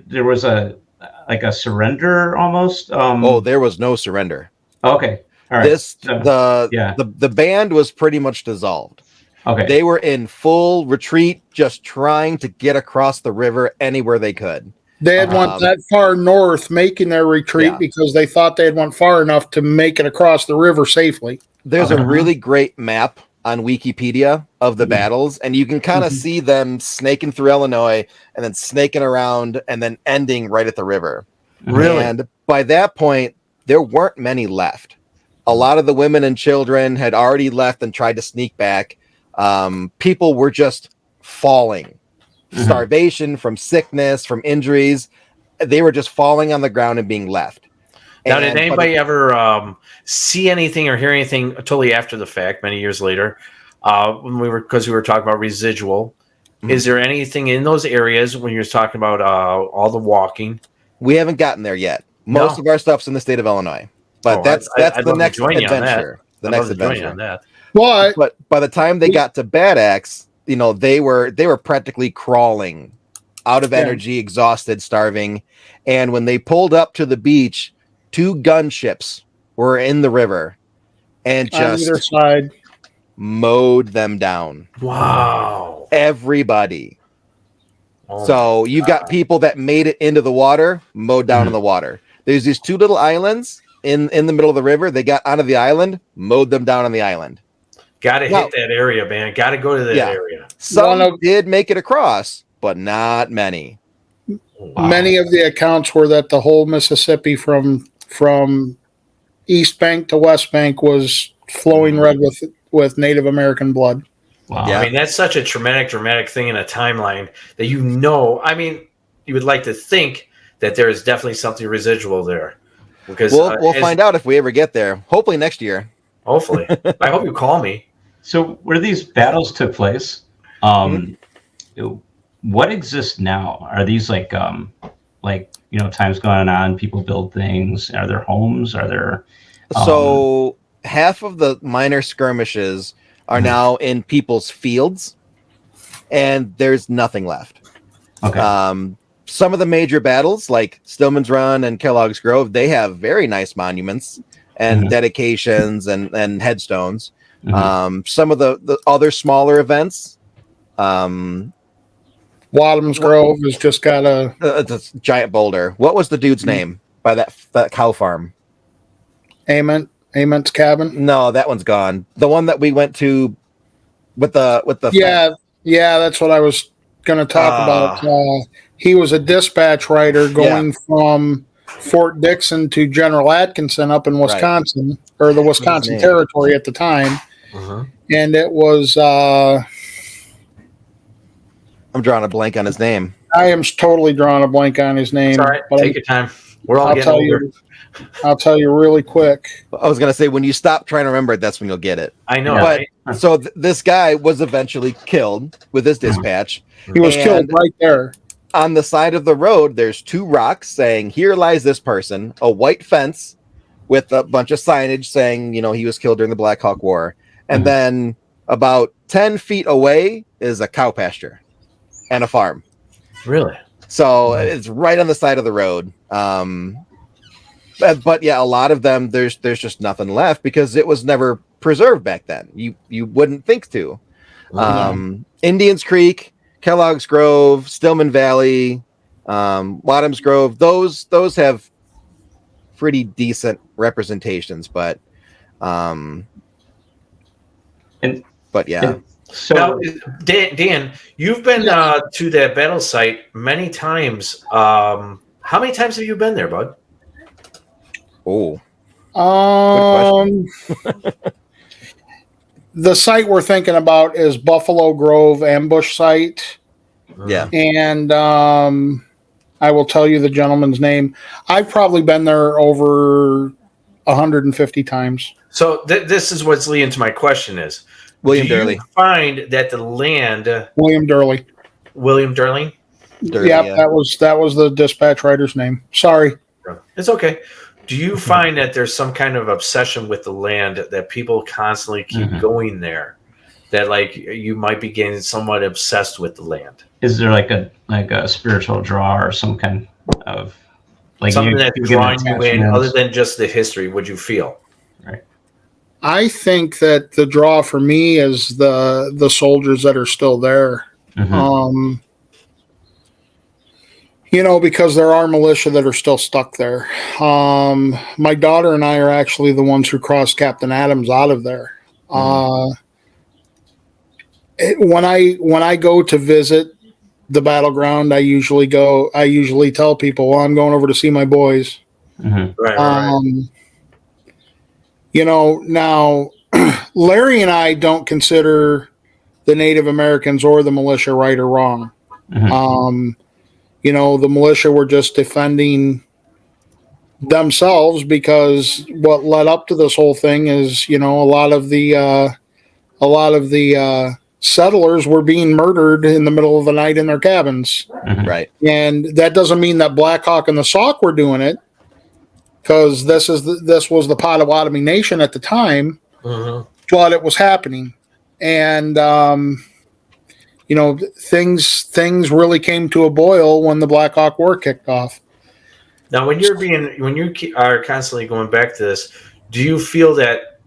there was a surrender almost? There was no surrender. Okay. All right. The band was pretty much dissolved. Okay. They were in full retreat, just trying to get across the river anywhere they could. They had went that far north, making their retreat because they thought they had went far enough to make it across the river safely. There's a really great map on Wikipedia of the battles, and you can kind of see them snaking through Illinois and then snaking around and then ending right at the river. Really? And by that point, there weren't many left. A lot of the women and children had already left and tried to sneak back. People were just falling. Starvation, from sickness, from injuries. They were just falling on the ground and being left. Now, did anybody ever see anything or hear anything totally after the fact, many years later, when we were talking about residual? Is there anything in those areas when you're talking about all the walking? We haven't gotten there yet. Most of our stuff's in the state of Illinois, but that's the next adventure. The next adventure. On that. But by the time they got to Bad Axe, they were practically crawling out of energy, exhausted, starving. And when they pulled up to the beach, 2 gunships were in the river and just on either side mowed them down. Wow. Everybody. So you've got people that made it into the water, mowed down in the water. There's these 2 little islands. in the middle of the river. They got onto the island, mowed them down on the island. Got to hit that area, man. Got to go to that area. Some did make it across, but not many. Wow. Many of the accounts were that the whole Mississippi from East Bank to West Bank was flowing red with Native American blood. Wow. Yeah. I mean, that's such a dramatic thing in a timeline that you would like to think that there is definitely something residual there. Because we'll find out if we ever get there. Hopefully next year. Hopefully. I hope you call me. So where these battles took place, what exists now? Are these like time's going on, people build things? Are there homes? Are there so half of the minor skirmishes are now in people's fields, and there's nothing left. Okay. Some of the major battles, like Stillman's Run and Kellogg's Grove, they have very nice monuments and dedications and headstones. Some of the other smaller events, Wadham's Grove has just got a giant boulder. What was the dude's name by that cow farm? Ament's cabin? No, that one's gone. The one that we went to with the yeah, that's what I was going to talk about. He was a dispatch writer going from Fort Dixon to General Atkinson up in Wisconsin, or the Wisconsin Territory at the time. And it was I'm drawing a blank on his name. I am totally drawing a blank on his name. It's all right. Take your time. We're all getting older. I'll tell you really quick. I was going to say, when you stop trying to remember it, that's when you'll get it. I know. But so this guy was eventually killed with his dispatch. He was killed right there. On the side of the road, there's two rocks saying, "Here lies this person," a white fence with a bunch of signage saying, he was killed during the Black Hawk War. And then about 10 feet away is a cow pasture and a farm. Really? So it's right on the side of the road. But yeah, a lot of them, there's just nothing left because it was never preserved back then. You wouldn't think to. Indians Creek, Kellogg's Grove, Stillman Valley, Wadham's Grove, those have pretty decent representations, but yeah. So now, Dan, you've been to that battle site many times. How many times have you been there, bud? Oh, the site we're thinking about is Buffalo Grove ambush site. Yeah. And I will tell you the gentleman's name. I've probably been there over 150 times. So this is what's leading to my question is, William do Durley. you find that the land... William Durley. William Durley? Yeah, that was the dispatch writer's name. Sorry. It's okay. Do you find that there's some kind of obsession with the land that people constantly keep going there? That like you might be getting somewhat obsessed with the land? Is there like a spiritual draw or some kind of like something that's drawing you in other than just the history? Would you feel? Right. I think that the draw for me is the soldiers that are still there. Because there are militia that are still stuck there. My daughter and I are actually the ones who crossed Captain Adams out of there. When I go to visit the battleground, I usually tell people, well, I'm going over to see my boys. Right. Now Larry and I don't consider the Native Americans or the militia right or wrong. The militia were just defending themselves because what led up to this whole thing is, a lot of the settlers were being murdered in the middle of the night in their cabins. Right. And that doesn't mean that Black Hawk and the Sauk were doing it, because this was the Potawatomi Nation at the time, but it was happening. And things really came to a boil when the Black Hawk War kicked off. Now, when you are constantly going back to this, do you feel that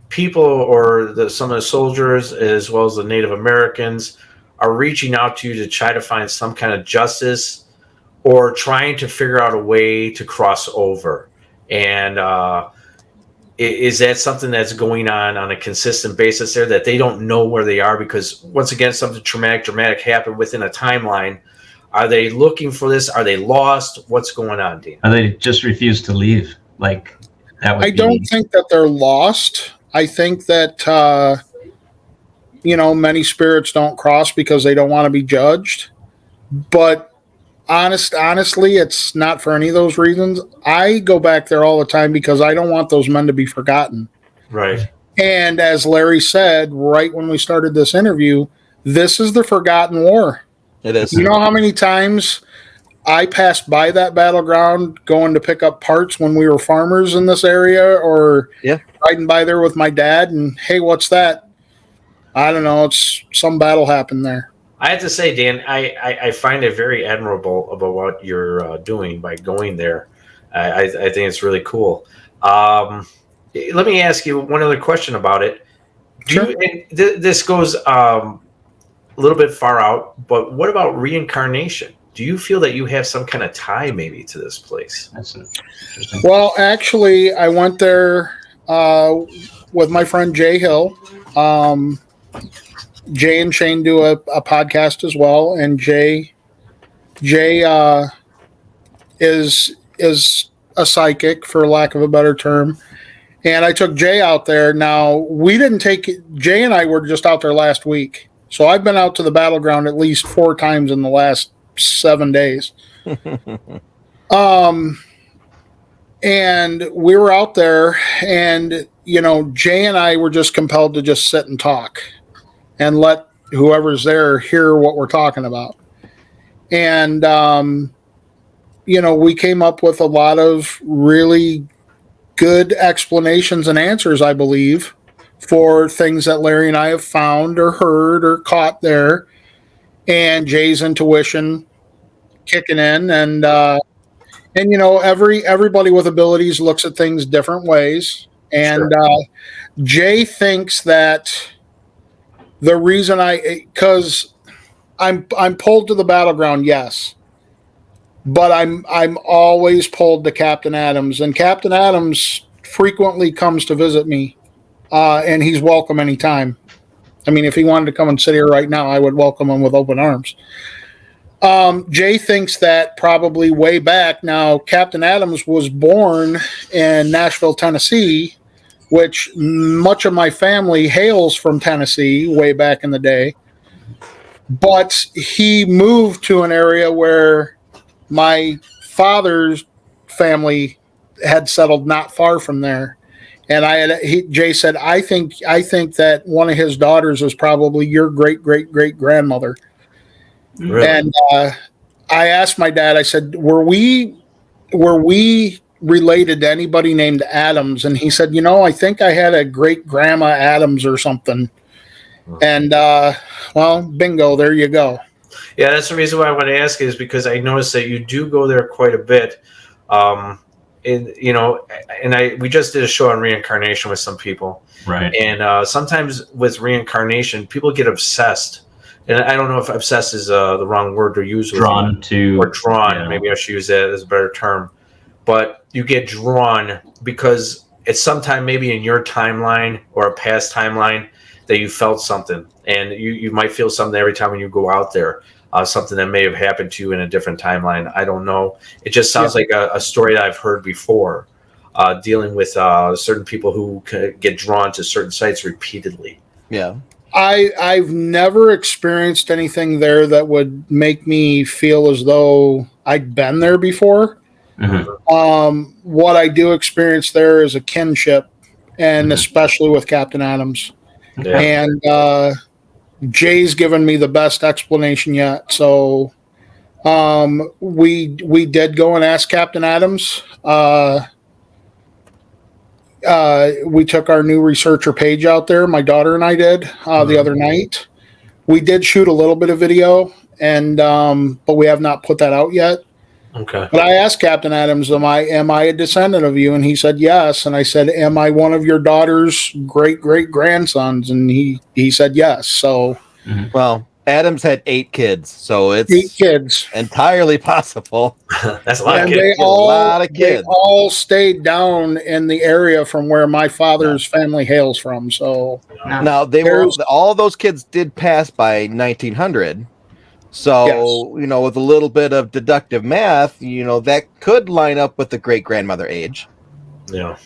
people or some of the soldiers, as well as the Native Americans, are reaching out to you to try to find some kind of justice or trying to figure out a way to cross over And is that something that's going on a consistent basis there, that they don't know where they are because, once again, something dramatic happened within a timeline? Are they looking for this? Are they lost? What's going on, Dean? Or they just refuse to leave. Like, that would I don't think that they're lost. I think that, many spirits don't cross because they don't want to be judged. But honestly, it's not for any of those reasons. I go back there all the time because I don't want those men to be forgotten. Right. And as Larry said right when we started this interview, this is the forgotten war. It is. You know how many times I passed by that battleground going to pick up parts when we were farmers in this area, or riding by there with my dad, and hey, what's that? I don't know. It's some battle happened there. I have to say, Dan, I find it very admirable about what you're doing by going there. I think it's really cool. Let me ask you one other question about it. This goes a little bit far out, but what about reincarnation? Do you feel that you have some kind of tie maybe to this place? That's interesting. Well, actually, I went there with my friend Jay Hill. Jay and Shane do a podcast as well, and Jay is a psychic, for lack of a better term. And I took Jay out there. Now, we didn't take Jay and I were just out there last week. So I've been out to the battleground at least 4 times in the last 7 days. And we were out there, and Jay and I were just compelled to just sit and talk and let whoever's there hear what we're talking about. And we came up with a lot of really good explanations and answers, I believe, for things that Larry and I have found or heard or caught there. And Jay's intuition kicking in, and everybody with abilities looks at things different ways. And Jay thinks that the reason because I'm pulled to the battleground, yes, but I'm always pulled to Captain Adams, and Captain Adams frequently comes to visit me, and he's welcome anytime. I mean, if he wanted to come and sit here right now, I would welcome him with open arms. Jay thinks that probably way back now, Captain Adams was born in Nashville, Tennessee, which much of my family hails from Tennessee way back in the day. But he moved to an area where my father's family had settled not far from there. And Jay said, I think that one of his daughters is probably your great grandmother. Really? And I asked my dad, I said, were we related to anybody named Adams? And he said, I think I had a great grandma Adams or something. And well, bingo, there you go. Yeah, that's the reason why I want to ask is because I noticed that you do go there quite a bit. We just did a show on reincarnation with some people. Right. And sometimes with reincarnation, people get obsessed. And I don't know if obsessed is the wrong word to use. Drawn to. Or drawn. Yeah. Maybe I should use that as a better term. But you get drawn because it's sometime maybe in your timeline or a past timeline that you felt something. And you might feel something every time when you go out there. Something that may have happened to you in a different timeline. I don't know. It just sounds like a story that I've heard before, dealing with certain people who get drawn to certain sites repeatedly. Yeah. I've never experienced anything there that would make me feel as though I'd been there before. Mm-hmm. What I do experience there is a kinship, and especially with Captain Adams. Yeah. And Jay's given me the best explanation yet. So we did go and ask Captain Adams. We took our new researcher page out there. My daughter and I did the other night. We did shoot a little bit of video, and but we have not put that out yet. Okay. But I asked Captain Adams, am I a descendant of you? And he said yes. And I said, am I one of your daughter's great grandsons? And he said yes. So, well, Adams had 8 kids, so it's 8 kids. entirely possible. That's a lot of And kids. a lot of kids. They all stayed down in the area from where my father's family hails from. So Now all those kids did pass by 1900. So, with a little bit of deductive math, that could line up with the great grandmother age. Yeah.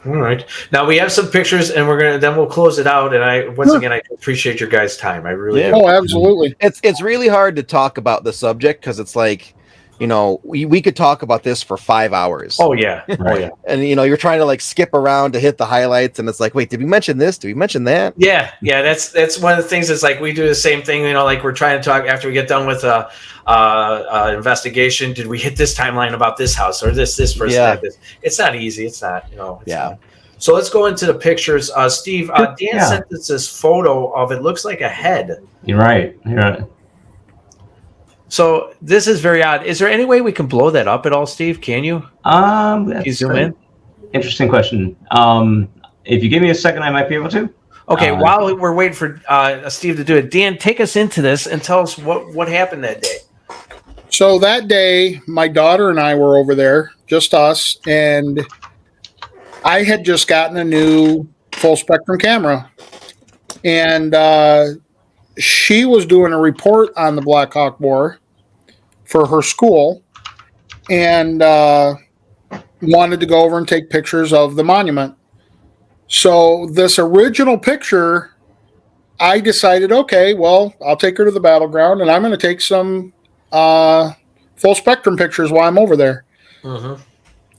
All right. Now we have some pictures, and we'll close it out. And I appreciate your guys' time. I really do. Oh, absolutely. It's really hard to talk about the subject because it's like, we could talk about this for 5 hours. Oh yeah. Oh yeah. And you're trying to like skip around to hit the highlights, and it's like, wait, did we mention this? Did we mention that? Yeah. That's one of the things. It's like we do the same thing. Like we're trying to talk after we get done with investigation. Did we hit this timeline about this house or this person? Yeah. This? It's not easy. It's not. Yeah. So let's go into the pictures. Steve, Dan sent us this photo of it. Looks like a head. You're right. So this is very odd. Is there any way we can blow that up at all, Steve? Can you? That's you zoom in? Interesting question. If you give me a second, I might be able to. Okay, while we're waiting for Steve to do it, Dan, take us into this and tell us what happened that day. So that day, my daughter and I were over there, just us, and I had just gotten a new full spectrum camera, and she was doing a report on the Black Hawk War for her school, and wanted to go over and take pictures of the monument. So this original picture, I decided, okay, well, I'll take her to the battleground, and I'm going to take some full spectrum pictures while I'm over there. Mm-hmm.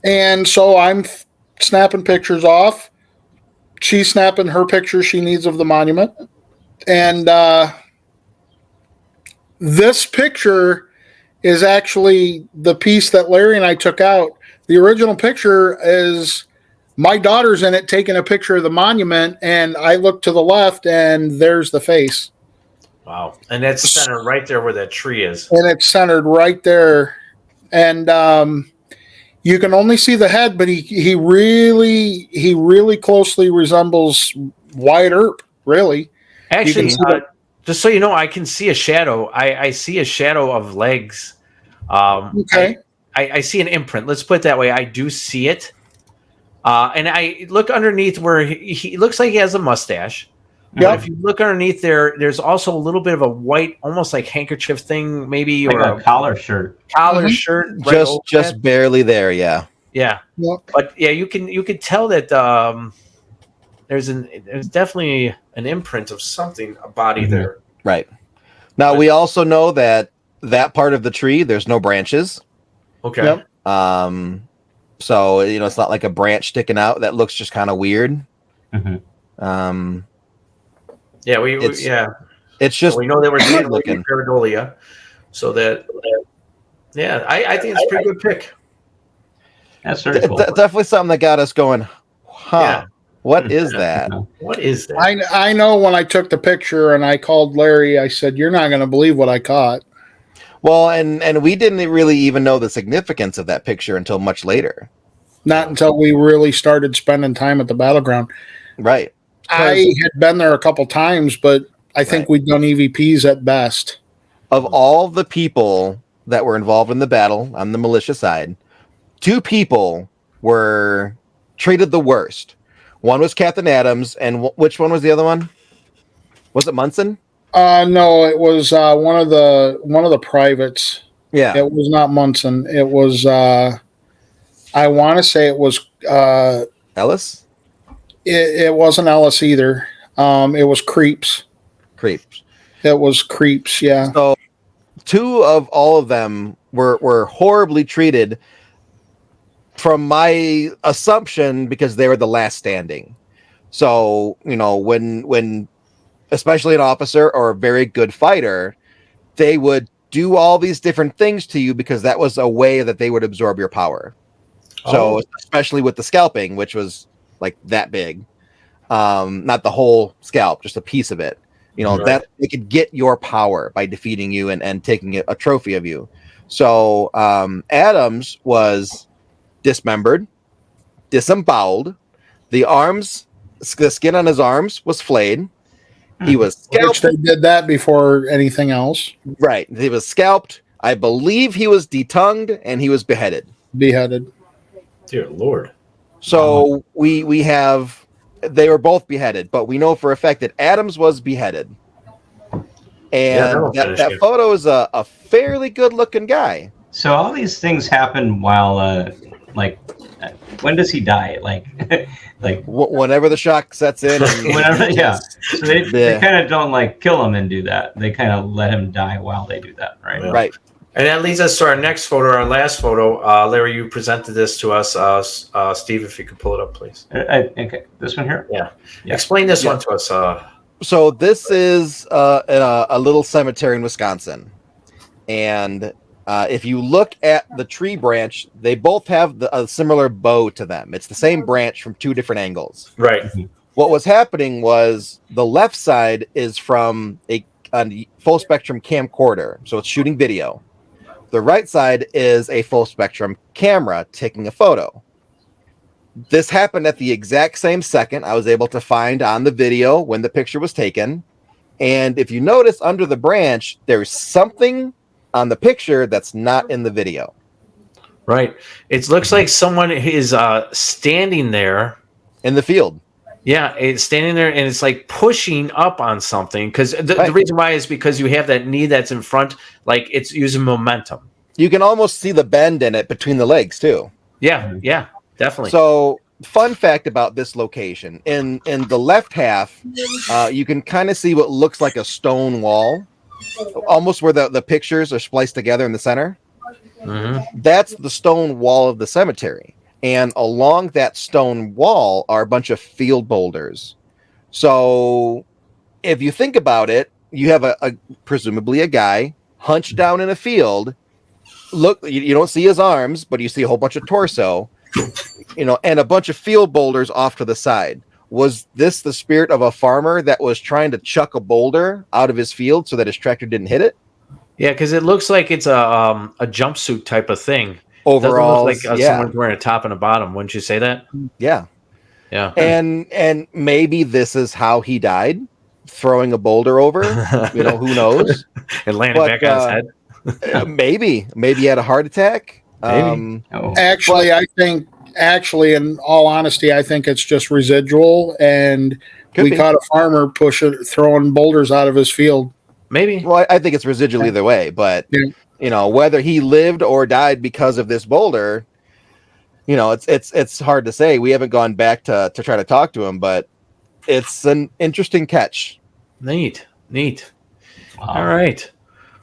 And so I'm snapping pictures off. She's snapping her picture she needs of the monument. And this picture is actually the piece that Larry and I took out. The original picture is my daughter's in it taking a picture of the monument, and I look to the left, and there's the face. Wow. And that's centered right there where that tree is. And it's centered right there. And you can only see the head, but he really closely resembles Wyatt Earp, really. Actually, just so you know, I can see a shadow. I see a shadow of legs. Okay. I see an imprint. Let's put it that way. I do see it. And I look underneath where he looks like he has a mustache. Yeah. If you look underneath there's also a little bit of a white, almost like handkerchief thing, maybe, like or a collar shirt. Shirt. Right just barely there. Yeah. Yeah. But yeah, you can tell that there's definitely an imprint of something, a body there. Right. Now we also know that part of the tree, there's no branches. Okay. Yep. So it's not like a branch sticking out. That looks just kind of weird. Mm-hmm. Yeah, it's just so we know that we're dealing with looking pareidolia. So that I think it's a pretty good pick. That's very cool. Definitely something that got us going. Huh? What is that? What is that? I know when I took the picture and I called Larry, I said, "You're not going to believe what I caught." Well, and we didn't really even know the significance of that picture until much later. Not until we really started spending time at the battleground. Right. I had been there a couple times, but I think we'd done EVPs at best. Of all the people that were involved in the battle on the militia side, 2 people were treated the worst. One was Captain Adams, and which one was the other one? Was it Munson? No, it was one of the privates. Yeah, it was not Munson. It was I want to say it was Ellis. It wasn't Ellis either. It was Creeps. It was Creeps. Yeah. So 2 of all of them were horribly treated, from my assumption, because they were the last standing. So when especially an officer or a very good fighter, they would do all these different things to you because that was a way that they would absorb your power. So especially with the scalping, which was like that big, not the whole scalp, just a piece of it, that they could get your power by defeating you and taking a trophy of you. So Adams was dismembered, disemboweled, the skin on his arms was flayed, He was Which scalped. they did that before anything else. Right. He was scalped. I believe he was detongued and he was beheaded. Beheaded. Dear Lord. So we have they were both beheaded, but we know for a fact that Adams was beheaded. And that photo is a fairly good looking guy. So all these things happen while when does he die? Whenever the shock sets in. Whenever, yeah. So they kind of don't kill him and do that. They kind of let him die while they do that, right? Yeah. Right. And that leads us to our next photo, our last photo. Larry, you presented this to us. Steve, if you could pull it up, please. Okay, this one here? Yeah. Explain this one to us. So this is a little cemetery in Wisconsin. And if you look at the tree branch, they both have a similar bow to them. It's the same branch from two different angles. Right. What was happening was the left side is from a full spectrum camcorder, so it's shooting video. The right side is a full spectrum camera taking a photo. This happened at the exact same second. I was able to find on the video when the picture was taken. And if you notice under the branch, there's something on the picture that's not in the video. Right. It looks like someone is standing there in the field. Yeah, it's standing there and it's like pushing up on something because the reason why is because you have that knee that's in front, like it's using momentum. You can almost see the bend in it between the legs too. Yeah, definitely. So, fun fact about this location: in the left half, you can kind of see what looks like a stone wall, almost where the pictures are spliced together in the center. Mm-hmm. That's the stone wall of the cemetery. And along that stone wall are a bunch of field boulders. So if you think about it, you have a presumably a guy hunched down in a field. Look, you don't see his arms, but you see a whole bunch of torso, and a bunch of field boulders off to the side. Was this the spirit of a farmer that was trying to chuck a boulder out of his field so that his tractor didn't hit it? Yeah, because it looks like it's a jumpsuit type of thing. Overall, like someone's wearing a top and a bottom. Wouldn't you say that? Yeah. And maybe this is how he died, throwing a boulder over. Who knows? And landing back on his head. Maybe he had a heart attack. Maybe. I think in all honesty, I think it's just residual, and we caught a farmer throwing boulders out of his field. Maybe. Well, I think it's residual either way, but. Yeah. Whether he lived or died because of this boulder, it's hard to say. We haven't gone back to try to talk to him, but it's an interesting catch. Neat. All right.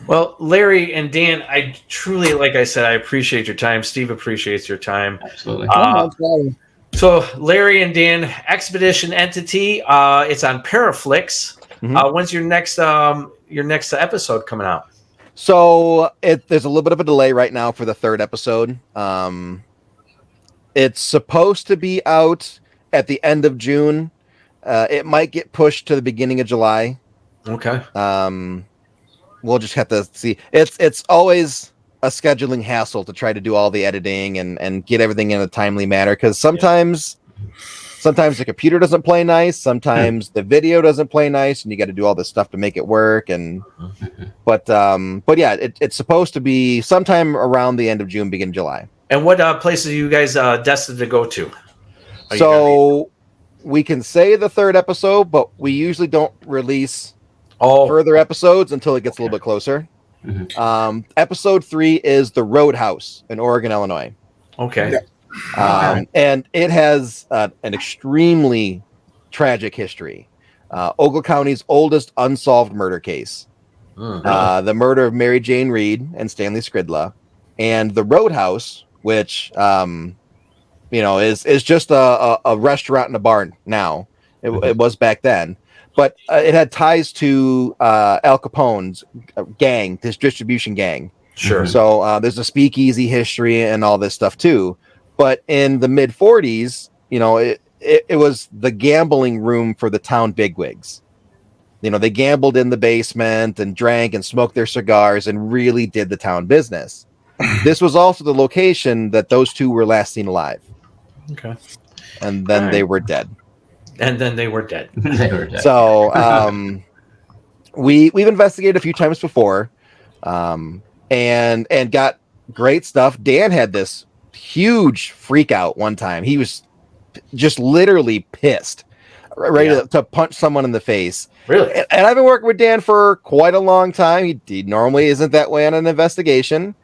Well, Larry and Dan, I truly, like I said, I appreciate your time. Steve appreciates your time. Absolutely. So Larry and Dan, Expedition Entity, it's on PARAFlixx. Mm-hmm. When's your next episode coming out? So there's a little bit of a delay right now for the third episode. It's supposed to be out at the end of June. It might get pushed to the beginning of July. Okay. We'll just have to see. It's always a scheduling hassle to try to do all the editing and get everything in a timely manner, because sometimes the computer doesn't play nice, sometimes the video doesn't play nice, and you got to do all this stuff to make it work. But yeah, it's supposed to be sometime around the end of June, beginning of July. And what places are you guys destined to go to? So we can say the third episode, but we usually don't release further episodes until it gets a little bit closer. Mm-hmm. Episode 3 is the Roadhouse in Oregon, Illinois. Okay. And it has an extremely tragic history. Ogle County's oldest unsolved murder case. The murder of Mary Jane Reed and Stanley Skridla. And the Roadhouse, which is just a restaurant and a bar now. It was back then. But it had ties to Al Capone's gang, this distribution gang. Sure. So there's a speakeasy history and all this stuff too. But in the mid 40s, it was the gambling room for the town bigwigs. They gambled in the basement and drank and smoked their cigars and really did the town business. This was also the location that those two were last seen alive. Okay. And then they were dead. They were dead. So, we've investigated a few times before, and got great stuff. Dan had this huge freak out one time. He was just literally pissed, ready to punch someone in the face. Really? And I've been working with Dan for quite a long time. He normally isn't that way on an investigation.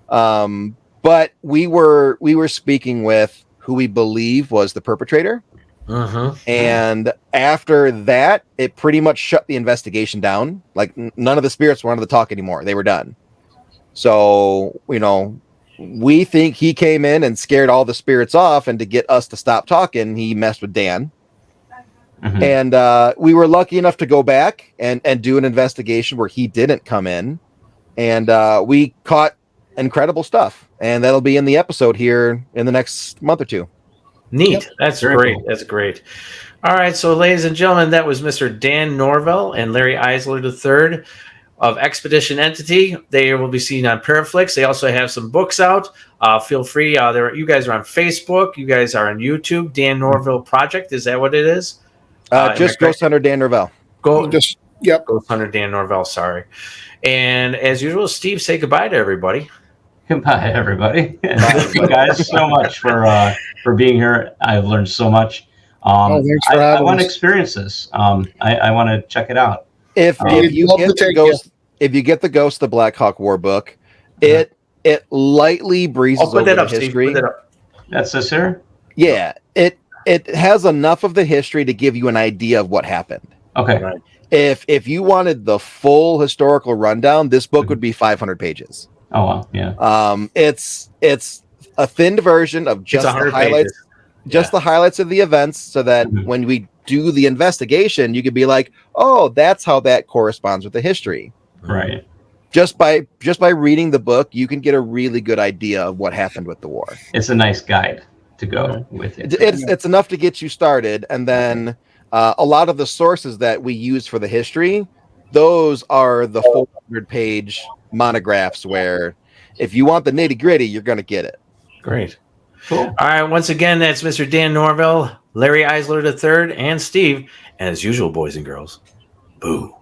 But we were speaking with who we believe was the perpetrator. And after that, it pretty much shut the investigation down. Like none of the spirits wanted to talk anymore. They were done. So, we think he came in and scared all the spirits off, and to get us to stop talking, he messed with Dan. And we were lucky enough to go back and do an investigation where he didn't come in. And we caught incredible stuff. And that'll be in the episode here in the next month or two. Neat. Yep. That's Very great. cool. That's great. All right. So, ladies and gentlemen, that was Mr. Dan Norvell and Larry Eisler III of Expedition Entity. They will be seen on PARAFlixx. They also have some books out. Feel free. You guys are on Facebook. You guys are on YouTube. Dan Norvell Project. Is that what it is? Just Ghost Hunter Dan Norvell. Ghost Hunter Dan Norvell. Sorry. And as usual, Steve, say goodbye to everybody. Goodbye, everybody. Thank you guys so much for being here. I've learned so much. Thanks for I having want to us. experience this. I want to check it out. If you love get to the take Ghost, if you get the Ghost the Black Hawk War book, it lightly breezes Put over that the up, Steve. history. Put that up. That's this here? Yeah, it has enough of the history to give you an idea of what happened. Okay. Right. If you wanted the full historical rundown, this book would be 500 pages. Oh, wow. Yeah. It's a thinned version of just It's the 100 highlights, pages. the highlights of the events, so that when we do the investigation, you could be like, oh, that's how that corresponds with the history. Right. Just by reading the book, you can get a really good idea of what happened with the war. It's a nice guide to go with it. It's enough to get you started, and then a lot of the sources that we use for the history, those are the 400-page monographs where if you want the nitty-gritty, you're going to get it. Great. Cool. All right. Once again, that's Mr. Dan Norvell, Larry Eisler III, and Steve. And as usual, boys and girls, boo.